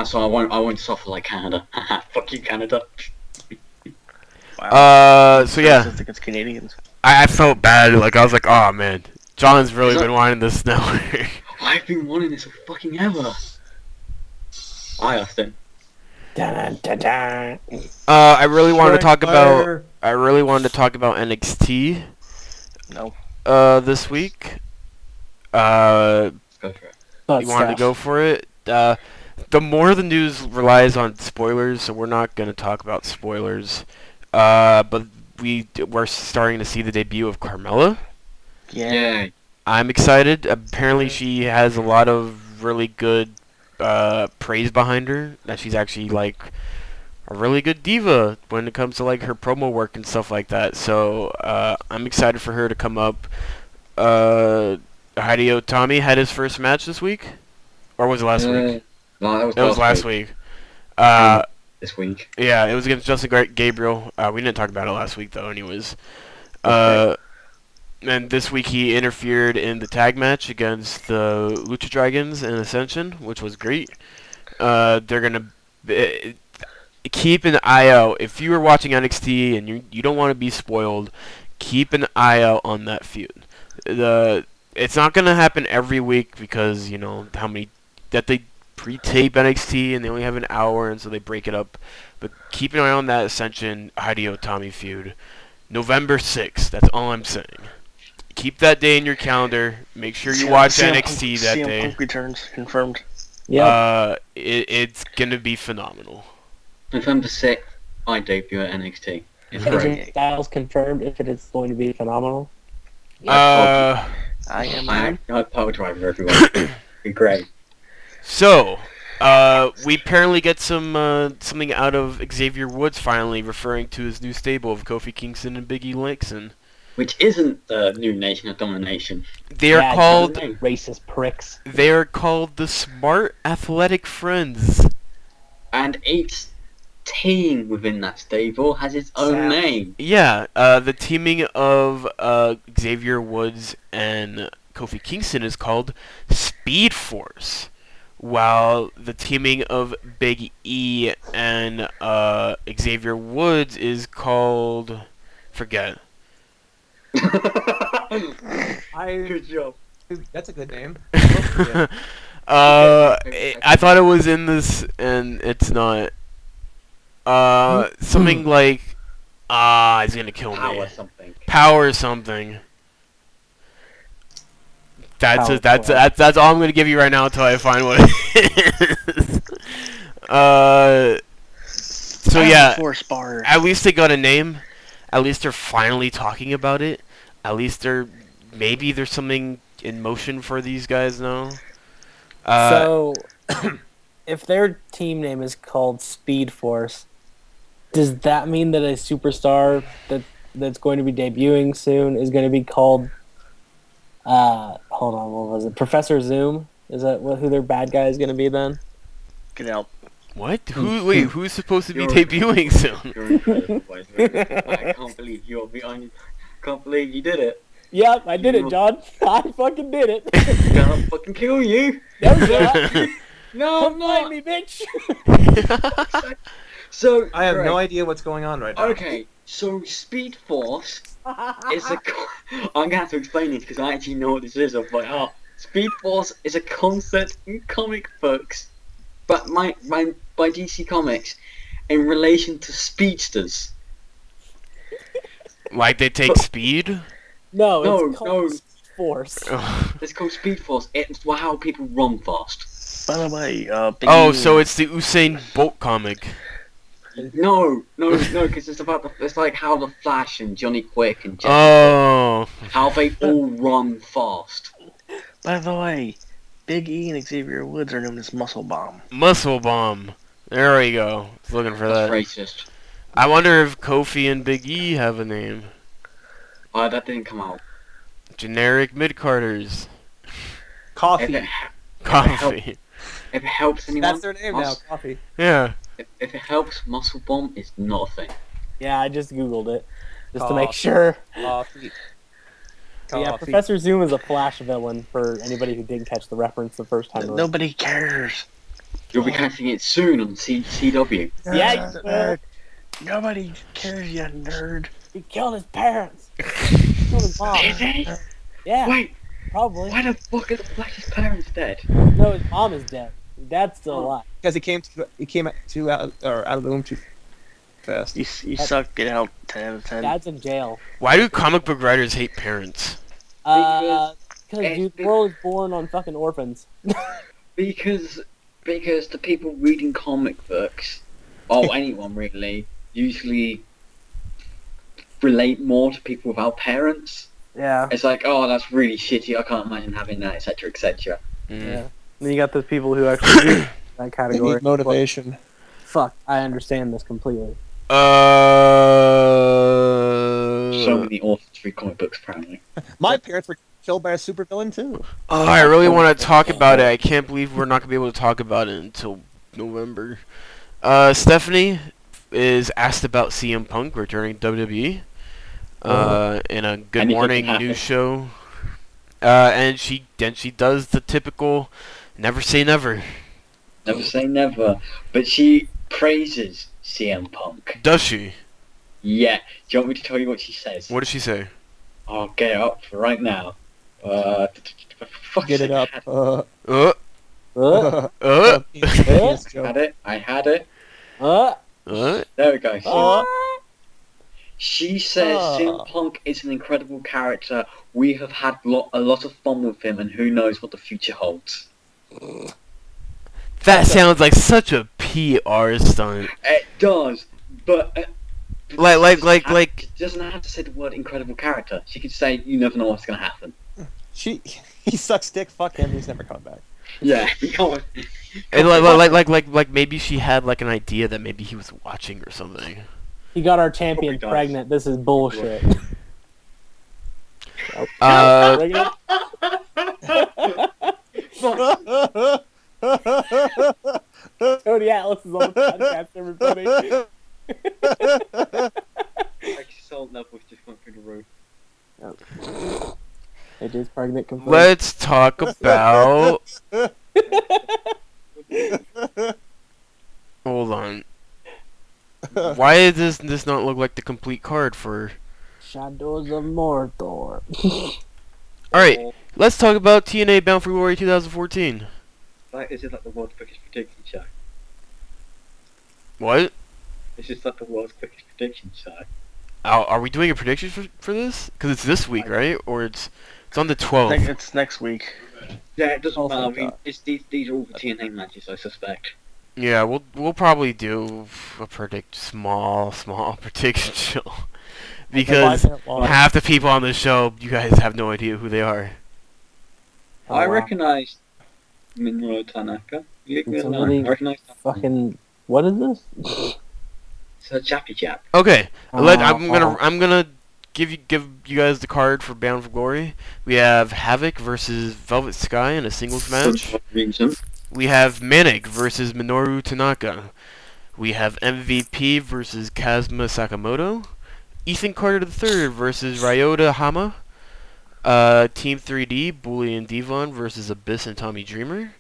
So I won't suffer like Canada. Fuck you, Canada. Wow. So yeah, Against Canadians. I felt bad. Like I was like, oh man, John's really been wanting this network. I've been wanting this for fucking ever. Hi, Austin. Dun-dun-dun-dun. I really wanted to talk about. Fire. I really wanted to talk about NXT. No. This week. Go for it. But You wanted to stuff. go for it. The more the news relies on spoilers, so we're not going to talk about spoilers. But we're starting to see the debut of Carmella. Yeah. I'm excited. Apparently, she has a lot of really good praise behind her. That she's actually like a really good diva when it comes to like her promo work and stuff like that. So I'm excited for her to come up. Hideo Itami had his first match this week, or was it last week? No, It was last week. This week. Yeah, it was against Justin Gabriel. We didn't talk about it last week though. Anyways, and this week he interfered in the tag match against the Lucha Dragons and Ascension, which was great. They're gonna keep an eye out if you are watching NXT and you don't want to be spoiled. Keep an eye out on that feud. It's not gonna happen every week because you know how many that they pre-tape NXT and they only have an hour and so they break it up. But keep an eye on that Ascension Hideo Itami feud. November 6th, that's all I'm saying. Keep that day in your calendar. Make sure you watch NXT that CM day. Punk returns confirmed. Yep. It's gonna be phenomenal. November 6th, I debut at NXT. It's Is great. it Styles confirmed if it is going to be phenomenal? I am. I power driver everyone. Be great. So, we apparently get something out of Xavier Woods finally referring to his new stable of Kofi Kingston and Big E Langston. Which isn't the new Nation of Domination. They are Yeah, called racist pricks. the Smart Athletic Friends. And each team within that stable has its own Sam. name. Yeah, the teaming of Xavier Woods and Kofi Kingston is called Speed Force, while the teaming of Big E and Xavier Woods is called forget. Good job. That's a good name. I thought it was in this, and it's not. Something like, he's gonna kill me. Power something. Power something. That's Power it. That's all I'm gonna give you right now until I find what it is. So yeah, Four spars. at least they got a name. At least they're finally talking about it. At least maybe there's something in motion for these guys now. So, if their team name is called Speed Force, does that mean that a superstar that's going to be debuting soon is going to be called? Hold on, what was it? Professor Zoom? Is that who their bad guy is going to be then? Get out. What? Who's supposed to be You're- debuting soon? You're incredible, by the way. I can't believe you're behind. Can't believe you did it. Yep, I did it, John. I fucking did it. Gonna fucking kill you. No, yeah. No, Come I'm find not. me, bitch. So I have no right. idea what's going on right now. Okay, so Speed Force is a. I'm gonna have to explain this because I actually know what this is off by heart. Speed Force is a concept in comic books, but by DC Comics, in relation to speedsters. Like they take speed? No, No, it's called no. Speed Force. It's called Speed Force. It's how people run fast. By the way, Big Oh, E- so it's the Usain Bolt comic. No, because it's like how the Flash and Johnny Quick and Jet, Oh. how they all run fast. By the way, Big E and Xavier Woods are known as Muscle Bomb. Muscle Bomb. There we go. I was looking for That's that. racist. I wonder if Kofi and Big E have a name. That didn't come out. Generic mid-carders. Coffee. Coffee. If it helps anyone, That's their name now. Mus- Coffee. Yeah. If it helps, Muscle Bomb is not a thing. Yeah, I just googled it just to Coffee. make sure. Coffee. Yeah, Coffee. Professor Zoom is a Flash villain for anybody who didn't catch the reference the first time. around. Nobody cares. You'll be catching it soon on CW. Yeah, you will. Nobody cares, you nerd. He killed his parents. He killed his mom. Did he? Yeah, Wait, probably. why the fuck are the Flash's parents dead? No, his mom is dead. His dad's still Oh. alive. Because he came out of the womb too fast. You suck. Get out. 10 out of 10. Dad's in jail. Why do comic book writers hate parents? Because Because- dude, the world is born on fucking orphans. Because the people reading comic books, or anyone really, usually relate more to people without parents. Yeah. It's like, oh, that's really shitty. I can't imagine having that, etc., etc. Mm. Yeah. Then you got those people who actually do that They category. need motivation. Fuck, I understand this completely. So Oh, many authors read comic books, apparently. My parents were killed by a supervillain too. I really want to talk about it. I can't believe we're not going to be able to talk about it until November. Stephanie is asked about CM Punk returning to WWE in a Good Anything Morning can happen. news show. And she does the typical never say never. Never say never. But she praises CM Punk. Does she? Yeah. Do you want me to tell you what she says? What does she say? I'll get it up for right now. Get it up. Penis Had it. I had it. Uh, There we go. She says Ah. CM Punk is an incredible character. We have had a lot of fun with him, and who knows what the future holds. that sounds like such a PR stunt. It does, but Like- She doesn't have to say the word incredible character. She could say, "You never know what's going to happen." He sucks dick. Fuck him. He's never coming back. Yeah. And like maybe she had like an idea that maybe he was watching or something. He got our champion Probably does. pregnant. This is bullshit. Bring it up. Tony Atlas is on the podcast, everybody. Like salt levels just went through the roof. It is pregnant confirmed. Let's talk about. Hold on. Why does this not look like the complete card for? Shadows of Mordor. All right, let's talk about TNA Bound for Glory 2014. This is like the world's quickest prediction show. What? This is like the world's quickest prediction show. Are we doing a prediction for this? Because it's this week, right? Or it's on the 12th. It's next week. Yeah, it doesn't Oh, matter. I thank mean, God. these are all the TNA matches, I suspect. Yeah, we'll probably do a small prediction show because 5-minute long. half the people on the show you guys have no idea who they are. Oh, I wow. recognize Minoru Tanaka. Leave me Did alone. somebody I recognize that. fucking. What is this? It's a chappy chap. Okay, I'm Oh. gonna give you guys the card for Bound for Glory. We have Havoc versus Velvet Sky in a singles match. Reason. We have Manic versus Minoru Tanaka. We have MVP versus Kazuma Sakamoto. Ethan Carter III versus Ryota Hama. Team 3D, Bully and Devon versus Abyss and Tommy Dreamer.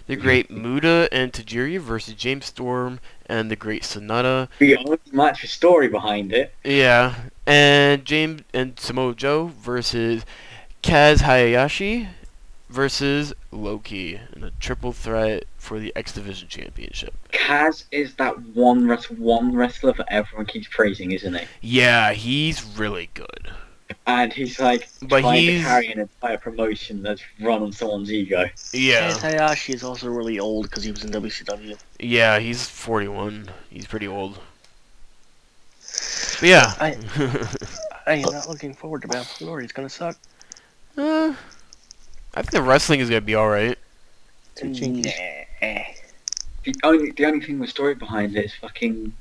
The Great Muda and Tajiri versus James Storm and the Great Sonata. The only match with story behind it. Yeah, and James and Samoa Joe versus Kaz Hayashi versus Loki in a triple threat for the X Division Championship. Kaz is that one wrestler that everyone keeps praising, isn't he? Yeah, he's really good. And he's like But trying he's- to carry an entire promotion that's run on someone's ego. Yeah, Kaz Hayashi is also really old because he was in WCW. yeah, he's 41. He's pretty old. But yeah. I am not looking forward to Bound for Glory. It's gonna suck. I think the wrestling is gonna be all right. Too chinky. Nah. The only thing with story behind it is fucking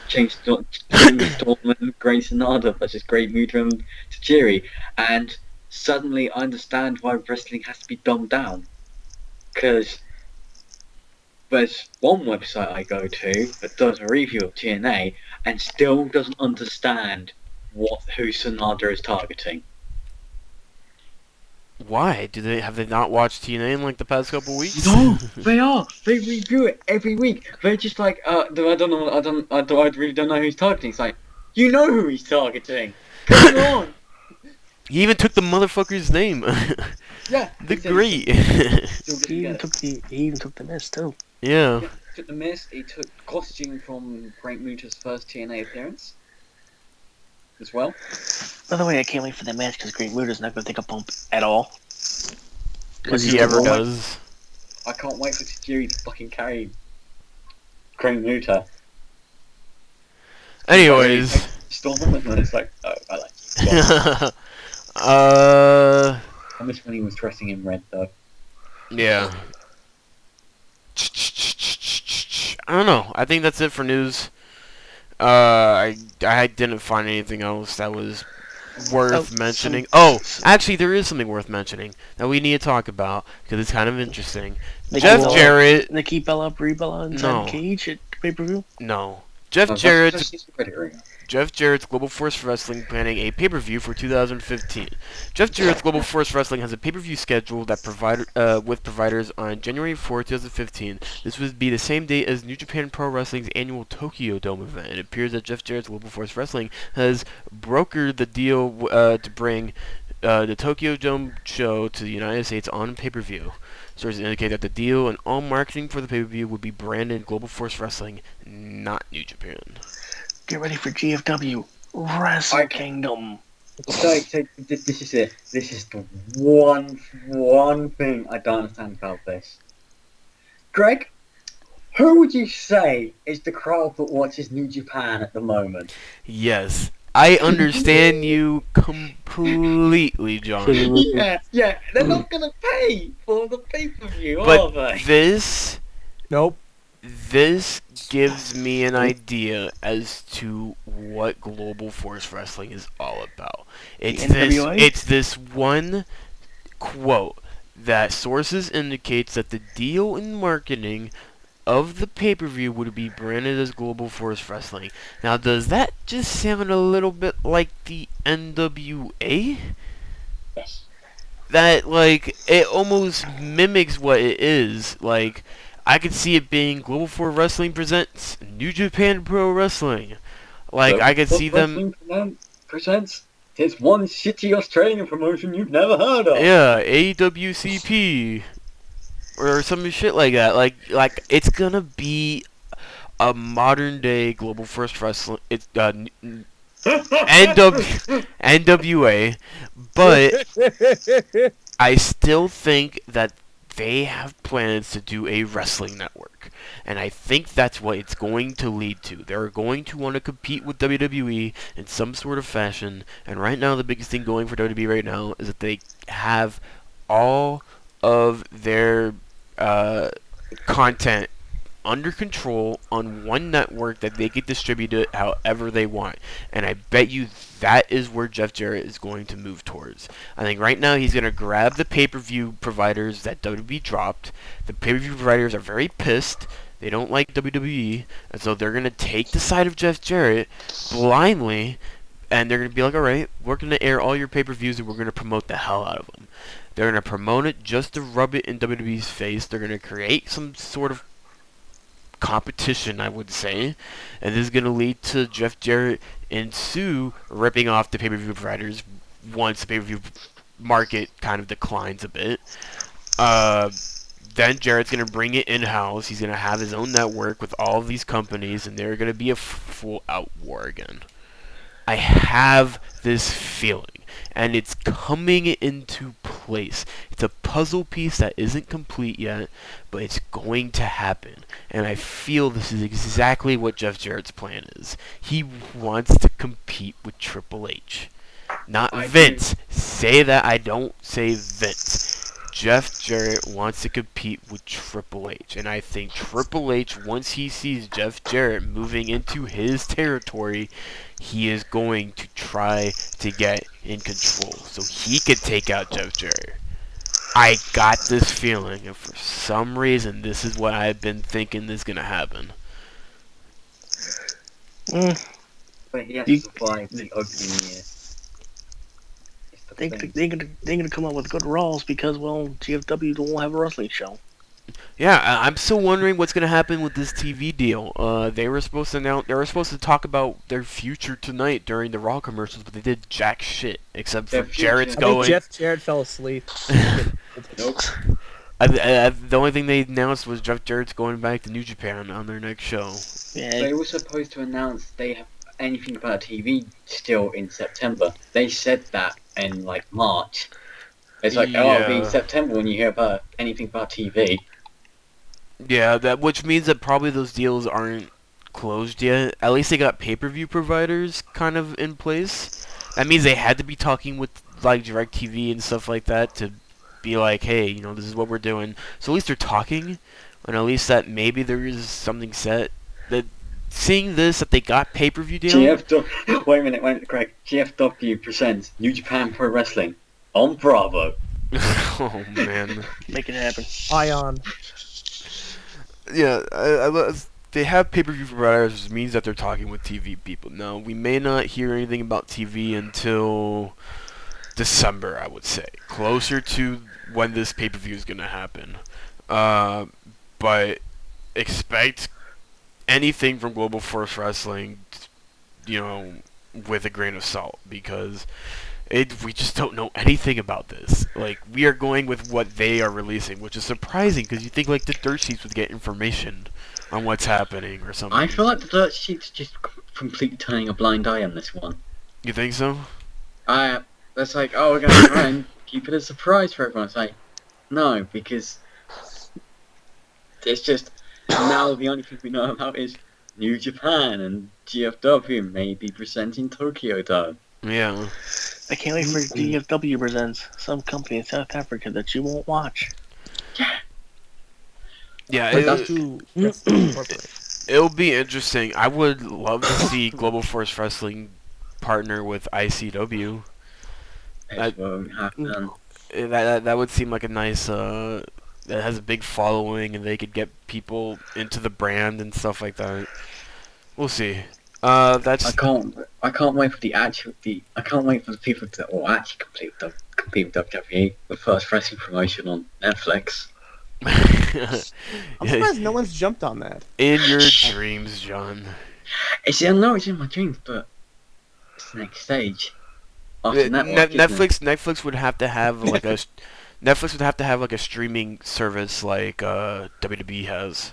James Storm and Great Sonata versus Great Muta and Tajiri, and suddenly I understand why wrestling has to be dumbed down. Because there's one website I go to that does a review of TNA and still doesn't understand who Sonata is targeting. Why? Have they not watched TNA in like the past couple weeks? No, they are. They review it every week. They're just like, I really don't know who he's targeting. It's like, you know who he's targeting. Come on. He even took the motherfucker's name. Yeah. The he said Great. He even took the miss too. Yeah. He took the miss. He took costume from Great Muta's first TNA appearance as well. By the way, I can't wait for that match because Great Muta's not gonna take a bump at all. Because he's he the ever one- does. I can't wait for Tajiri to fucking carry Great Muta. Anyways. Storm and then it's like, oh, I like it. I miss when he was dressing in red though. Yeah. I don't know. I think that's it for news. I didn't find anything else that was worth mentioning. Actually, there is something worth mentioning that we need to talk about because it's kind of interesting. Jeff Jarrett. Nikki Bella, Brie Bella inside No. the cage at pay-per-view. No. Jeff Jarrett's Global Force Wrestling planning a pay-per-view for 2015. Jeff Jarrett's Global Force Wrestling has a pay-per-view schedule that with providers on January 4, 2015. This would be the same date as New Japan Pro Wrestling's annual Tokyo Dome event. It appears that Jeff Jarrett's Global Force Wrestling has brokered the deal to bring the Tokyo Dome show to the United States on pay-per-view. Sources indicate that the deal and all marketing for the pay-per-view would be branded Global Force Wrestling, not New Japan. Get ready for GFW Wrestle Okay. Kingdom. So this is it. This is the one thing I don't understand about this. Greg, who would you say is the crowd that watches New Japan at the moment? Yes, I understand you completely, John. Yeah, they're not gonna pay for the pay-per-view, are But they? this Nope. gives me an idea as to what Global Force Wrestling is all about. It's NWA? this one quote that sources indicates that the deal in marketing of the pay-per-view would be branded as Global Force Wrestling. Now, does that just sound a little bit like the NWA? Yes. That, like, it almost mimics what it is. Like, I could see it being Global Force Wrestling presents New Japan Pro Wrestling. Like, I could see them... Presents this one shitty Australian promotion you've never heard of. Yeah, AWCP. Or some shit like that. Like it's gonna be a modern day Global Force Wrestling. It's NWA, but I still think that they have plans to do a wrestling network, And I think that's what it's going to lead to. They're going to want to compete with WWE in some sort of fashion. And right now, the biggest thing going for WWE right now is that they have all of their content under control on one network that they can distribute it however they want. And I bet you that is where Jeff Jarrett is going to move towards. I think right now he's going to grab the pay-per-view providers that WWE dropped. The pay-per-view providers are very pissed. They don't like WWE, and so they're going to take the side of Jeff Jarrett blindly, and they're going to be like, alright, we're going to air all your pay-per-views and we're going to promote the hell out of them. They're going to promote it just to rub it in WWE's face. They're going to create some sort of competition, I would say, and this is going to lead to Jeff Jarrett and Sue ripping off the pay-per-view providers once the pay-per-view market kind of declines a bit. Then Jarrett's going to bring it in-house. He's going to have his own network with all of these companies, and they're going to be a full-out war again. I have this feeling, and it's coming into place. It's a puzzle piece that isn't complete yet, but it's going to happen. And I feel this is exactly what Jeff Jarrett's plan is. He wants to compete with Triple H. Not Vince. Say that, I don't say Vince. Jeff Jarrett wants to compete with Triple H. And I think Triple H, once he sees Jeff Jarrett moving into his territory, he is going to try to get in control so he can take out Jeff Jarrett. I got this feeling, and for some reason, this is what I've been thinking is going to happen. But he has to survive the opening year. They're gonna come up with good Raws because, well, GFW don't have a wrestling show. Yeah, I'm still wondering what's going to happen with this TV deal. They were supposed to talk about their future tonight during the Raw commercials, but they did jack shit except for Jarrett's I think going. Jeff Jarrett fell asleep. Nope. The only thing they announced was Jeff Jarrett's going back to New Japan on their next show. Yeah, They were supposed to announce they have anything about TV still in September. They said that in like March. It's like, oh, it'll be in Yeah. September when you hear about anything about TV. Yeah, which means that probably those deals aren't closed yet. At least they got pay-per-view providers kind of in place. That means they had to be talking with like DirecTV and stuff like that to be like, hey, this is what we're doing. So at least they're talking, and at least that maybe there is something set. That seeing this that they got pay-per-view deal. Wait a minute, Craig. GFW presents New Japan Pro Wrestling on Bravo. Oh man. make it happen. Ion. Yeah, they have pay-per-view providers, which means that they're talking with TV people. Now, we may not hear anything about TV until December, I would say. Closer to when this pay-per-view is going to happen. But expect anything from Global Force Wrestling, with a grain of salt, because we just don't know anything about this. Like, we are going with what they are releasing, which is surprising, because you think, like, the dirt sheets would get information on what's happening or something. I feel like the dirt sheet's just completely turning a blind eye on this one. You think so? That's like, oh, we're gonna try and keep it a surprise for everyone. It's like, no, because it's just now the only thing we know about is New Japan and GFW may be presenting Tokyo Dome. Yeah. I can't wait for GFW presents some company in South Africa that you won't watch. Yeah, But that's too corporate. it'll be interesting. I would love to see Global Force Wrestling partner with ICW. It won't happen. That would seem like a nice, that has a big following, and they could get people into the brand and stuff like that. We'll see. That's... I can't wait for I can't wait for the people that will actually compete with WWE, the first wrestling promotion on Netflix. I'm surprised no one's jumped on that. In your dreams, John. I know it's in my dreams, but it's the next stage. After network, isn't it? Netflix would have to have like a Netflix would have to have like a streaming service like WWE has.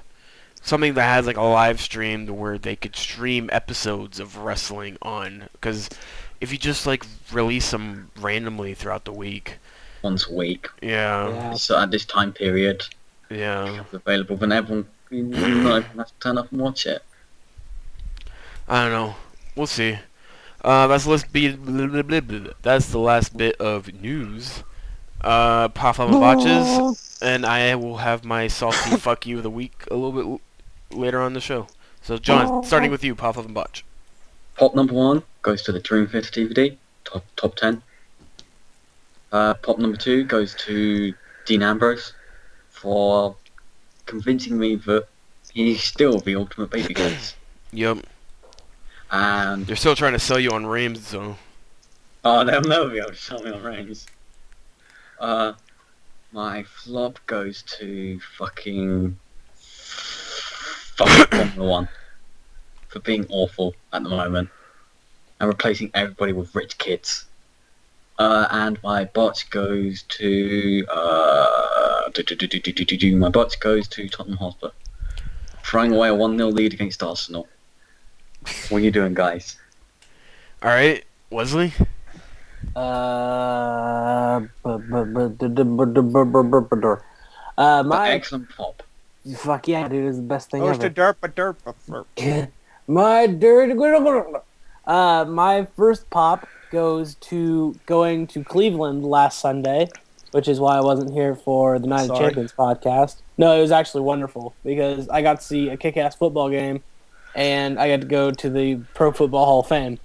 Something that has like a live stream to where they could stream episodes of wrestling on. Because if you just like release them randomly throughout the week, Once a week. yeah, So at this time period, yeah, it's available when everyone, You might even have to turn up and watch it. I don't know. We'll see. That's the last bit of news. Pop up and botches, and I will have my salty fuck you of the week a little bit later on the show. So, John, starting with you, pop up and botch. Pop number 1 goes to the Dream Theater DVD, top 10. Pop number 2 goes to Dean Ambrose for convincing me that he's still the ultimate babyface. Yep. And They're still trying to sell you on Rams, so. they'll never be able to sell me on Reigns. My flop goes to fucking Formula 1 for being awful at the moment and replacing everybody with rich kids. And my botch goes to my botch goes to Tottenham Hotspur, throwing away a 1-0 lead against Arsenal. What are you doing, guys? Alright, Wesley? My Excellent pop. fuck yeah, dude, is the best thing Goes to ever. derp. My dirty. My first pop goes to going to Cleveland last Sunday, which is why I wasn't here for the Night of Sorry. Champions podcast. No, it was actually wonderful because I got to see a kick-ass football game, and I got to go to the Pro Football Hall of Fame,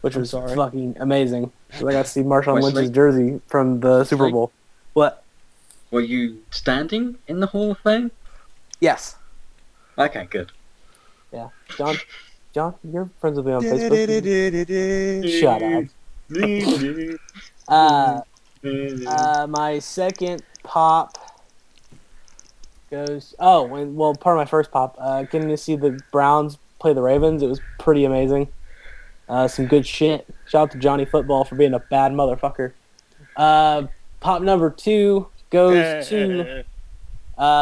which was fucking amazing. So I got to see Marshawn Wesley? Lynch's jersey from the Super Wesley? Bowl. What? Were you standing in the Hall of Fame? Yes. Okay, good. Yeah. John, you're friends with me on Facebook. Shut up. My second pop goes. Part of my first pop, getting to see the Browns play the Ravens. It was pretty amazing. Some good shit. Shout out to Johnny Football for being a bad motherfucker. Pop number 2 goes to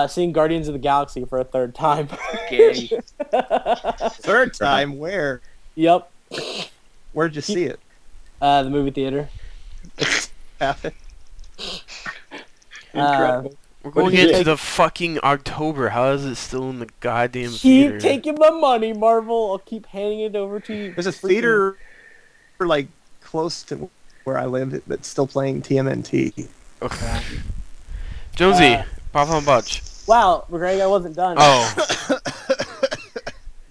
seeing Guardians of the Galaxy for a third time. Gay. Third time, where? Yep. Where'd you see it? The movie theater. Incredible. We're What going did you into take? the fucking October. How is it still in the goddamn Keep theater? taking my money, Marvel. I'll keep handing it over to you. There's a theater like close to where I live that's still playing TMNT. Okay. Jonesy, pop up and botch. Wow, Greg, I wasn't done. Oh.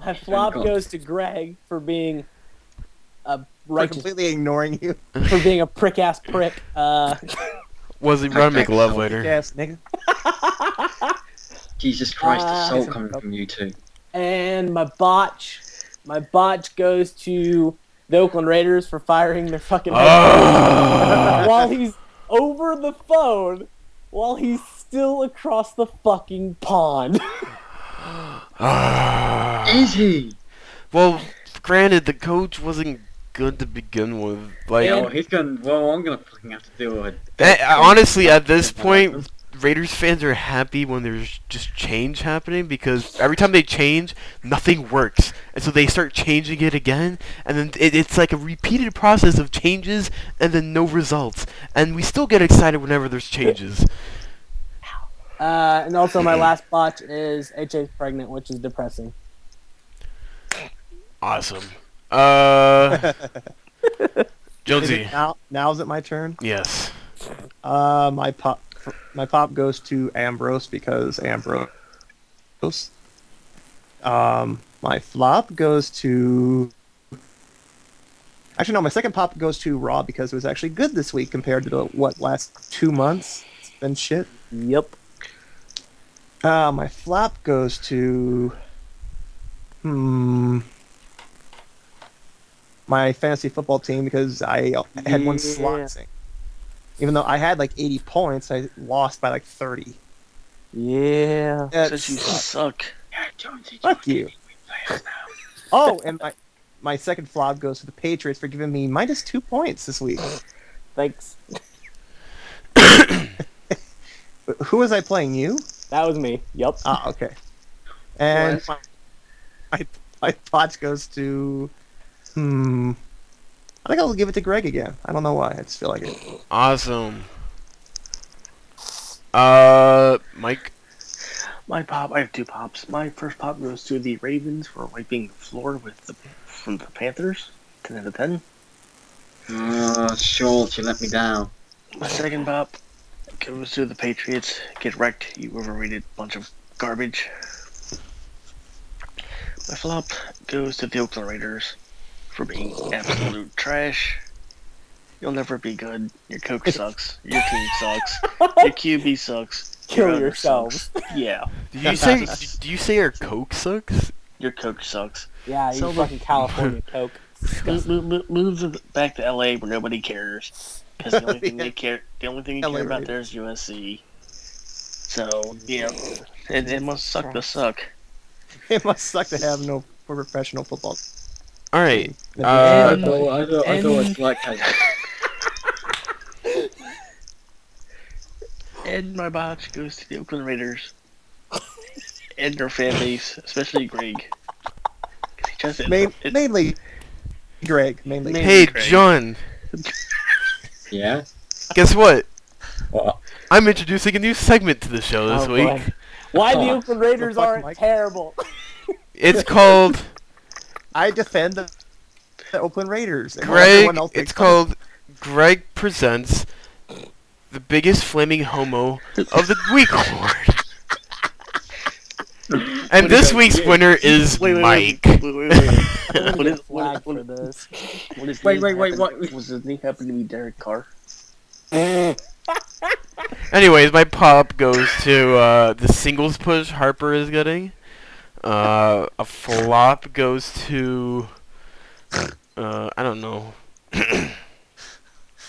My flop God. goes to Greg for being a For righteous, completely ignoring you. for being a prick-ass prick. Wesley, we're gonna make love later. Yes, nigga. Jesus Christ, the soul Ah. coming from you too. And my botch goes to the Oakland Raiders for firing their fucking head Ah. while he's over the phone, while he's still across the fucking pond. Is he? Well, granted, the coach wasn't good to begin with. Like, Yeah, well, he's going. Well, I'm gonna fucking have to do it. honestly, at this point, Raiders fans are happy when there's just change happening because every time they change, nothing works, and so they start changing it again, and then it's like a repeated process of changes and then no results, and we still get excited whenever there's changes. And also my last botch is HA's pregnant, which is depressing. Awesome. Jonesy. Now is it my turn? Yes. My pop goes to Ambrose because Ambrose. My flop goes to. Actually, no. My second pop goes to Raw because it was actually good this week compared to the last 2 months. It's been shit. Yep. My flop goes to. My fantasy football team because I had one slot sink. Even though I had like 80 points, I lost by like 30. Yeah. Says you suck. Yeah, Jonesy, Fuck you. Oh, and my second flop goes to the Patriots for giving me -2 points this week. Thanks. Who was I playing? You? That was me. Yep. Ah, okay. And my potch goes to. I think I'll give it to Greg again. I don't know why. I just feel like it. Awesome. Mike. I have two pops. My first pop goes to the Ravens for wiping the floor from the Panthers. 10 out of 10. Sure, you let me down. My second pop goes to the Patriots. Get wrecked, you overrated bunch of garbage. My flop goes to the Oakland Raiders for being absolute trash. You'll never be good. Your coach sucks. Your team sucks. Your QB sucks. Your Kill owner yourselves. sucks. Yeah, Do you say our Coke sucks? your coach sucks. Yeah, you So fucking California Coke. Move back to LA where nobody cares. Because the only thing Yeah. they care, the only thing you LA care about Raiders. there is USC. So yeah, it must suck to suck. It must suck to have no professional football. All right. I Uh, thought it's like And my box goes to the Oakland Raiders and their fan base, especially Greg. 'Cause he just Mainly Greg. Mainly. Main- hey, Craig. John. yeah. Guess what? What? I'm introducing a new segment to the show this Oh, week. boy. Why the Oakland Raiders fuck, aren't Mike? terrible? It's called I defend the Oakland Raiders. and Greg. everyone else It's makes fun called Greg Presents the Biggest Flaming Homo of the Week Award. And this week's winner is Mike. Wait. I'm What gonna is get flagged what- for this. what is Wait, name what? happen- Was his name happen to be Derek Carr? Anyways, my pop goes to the singles push Harper is getting. A flop goes to I don't know.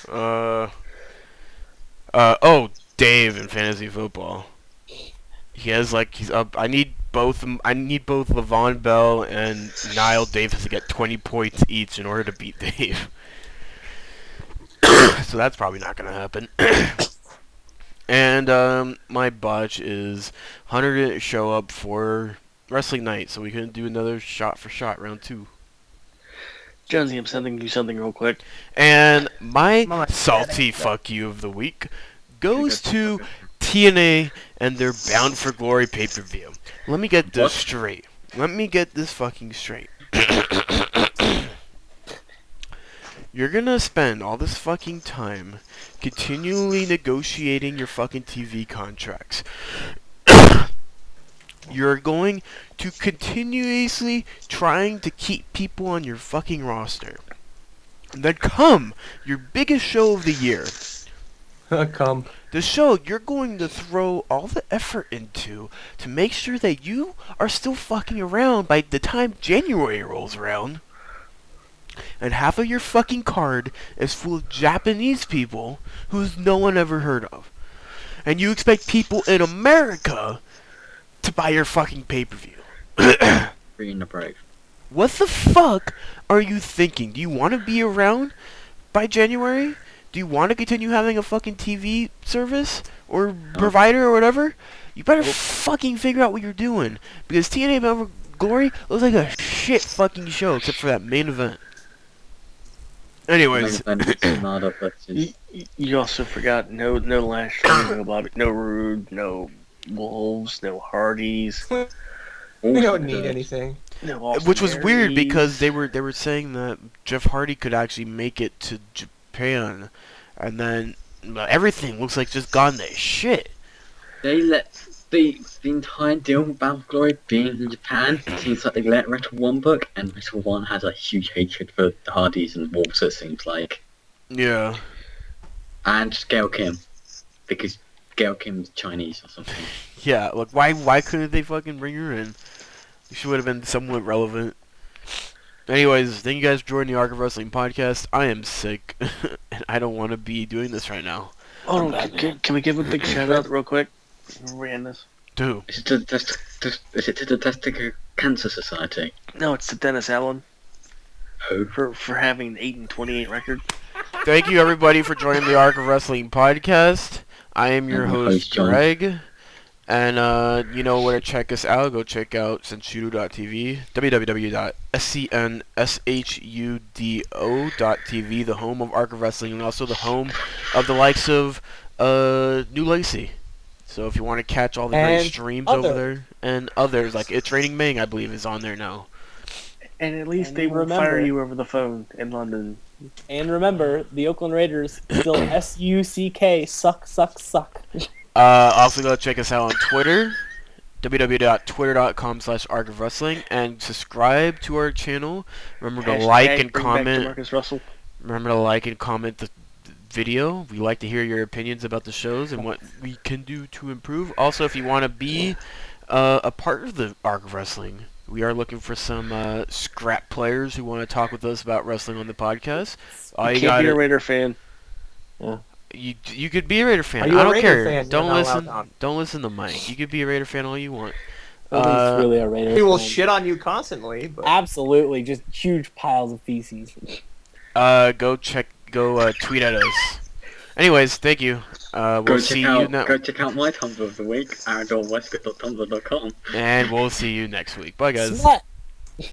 Oh, Dave in fantasy football. He's up. I need both Levon Bell and Niall Davis to get 20 points each in order to beat Dave. So that's probably not gonna happen. And my botch is Hunter didn't show up for wrestling night, so we couldn't do another shot for shot round 2. Jonesy, I'm sending you something real quick. And my Come on, salty fuck you of the week goes to TNA and their Bound for Glory pay-per-view. Let me get this What? straight. Let me get this fucking straight. You're gonna spend all this fucking time continually negotiating your fucking TV contracts. You're going to continuously trying to keep people on your fucking roster. Then come your biggest show of the year. Come. The show you're going to throw all the effort into to make sure that you are still fucking around by the time January rolls around. And half of your fucking card is full of Japanese people who's no one ever heard of. And you expect people in America to buy your fucking pay-per-view. Being the brave. What the fuck are you thinking? Do you want to be around by January? Do you want to continue having a fucking TV service or provider or whatever? You better fucking figure out what you're doing, because TNA Bound for Glory looks like a shit fucking show except for that main event. Anyways, You also forgot no Lashley, no Bobby, no Rude, no Wolves, no Hardys, We don't need anything. no Austin which was weird Aries. because they were saying that Jeff Hardy could actually make it to Japan, and then everything looks like just gone to shit. They let the entire deal with Bound for Glory being in Japan seems like they let Wrestle One book, and Wrestle One has a huge hatred for the Hardys and Wolves, it seems like. Yeah. And Gail Kim. Because Gail Kim's Chinese or something. Yeah, look, why couldn't they fucking bring her in? She would have been somewhat relevant. Anyways, thank you guys for joining the Arc of Wrestling podcast. I am sick, and I don't want to be doing this right now. Oh, can we give a big shout out real quick? We're in this. Dude. Is it to the Testicle Cancer Society? No, it's to Dennis Allen Who? for having an 8-28 record. Thank you, everybody, for joining the Arc of Wrestling podcast. I am your I'm your host, host, John. Greg. And, you know where to check us out. Go check out Senshudo.tv, www.senshudo.tv, the home of Arc of Wrestling, and also the home of the likes of New Lacey. So if you want to catch all the great And streams others. over there, and others, like It's Raining Ming, I believe, is on there now. And at least And they won't remember- fire you over the phone in London. And remember, the Oakland Raiders still SUCK, suck, suck, suck. Also, go check us out on Twitter, www.twitter.com/arcofwrestling, and subscribe to our channel. Remember to like and Bring back comment. Demarcus Russell. Remember to like and comment the video. We like to hear your opinions about the shows and what we can do to improve. Also, if you want to be a part of the Arc of Wrestling, we are looking for some scrap players who want to talk with us about wrestling on the podcast. All You you can't got be a Raider fan. you could be a Raider fan. Are you I a don't Raider care. fan? Don't You're not listen. allowed on. Don't listen to Mike. You could be a Raider fan all you want. Nobody's really a Raider He will fan. shit on you constantly, but Absolutely, just huge piles of feces. Go tweet at us. Anyways, thank you. We'll see you now, Go check out my Tumblr of the week, aaron.westcott.tumblr.com. and we'll see you next week. Bye, guys. Smut.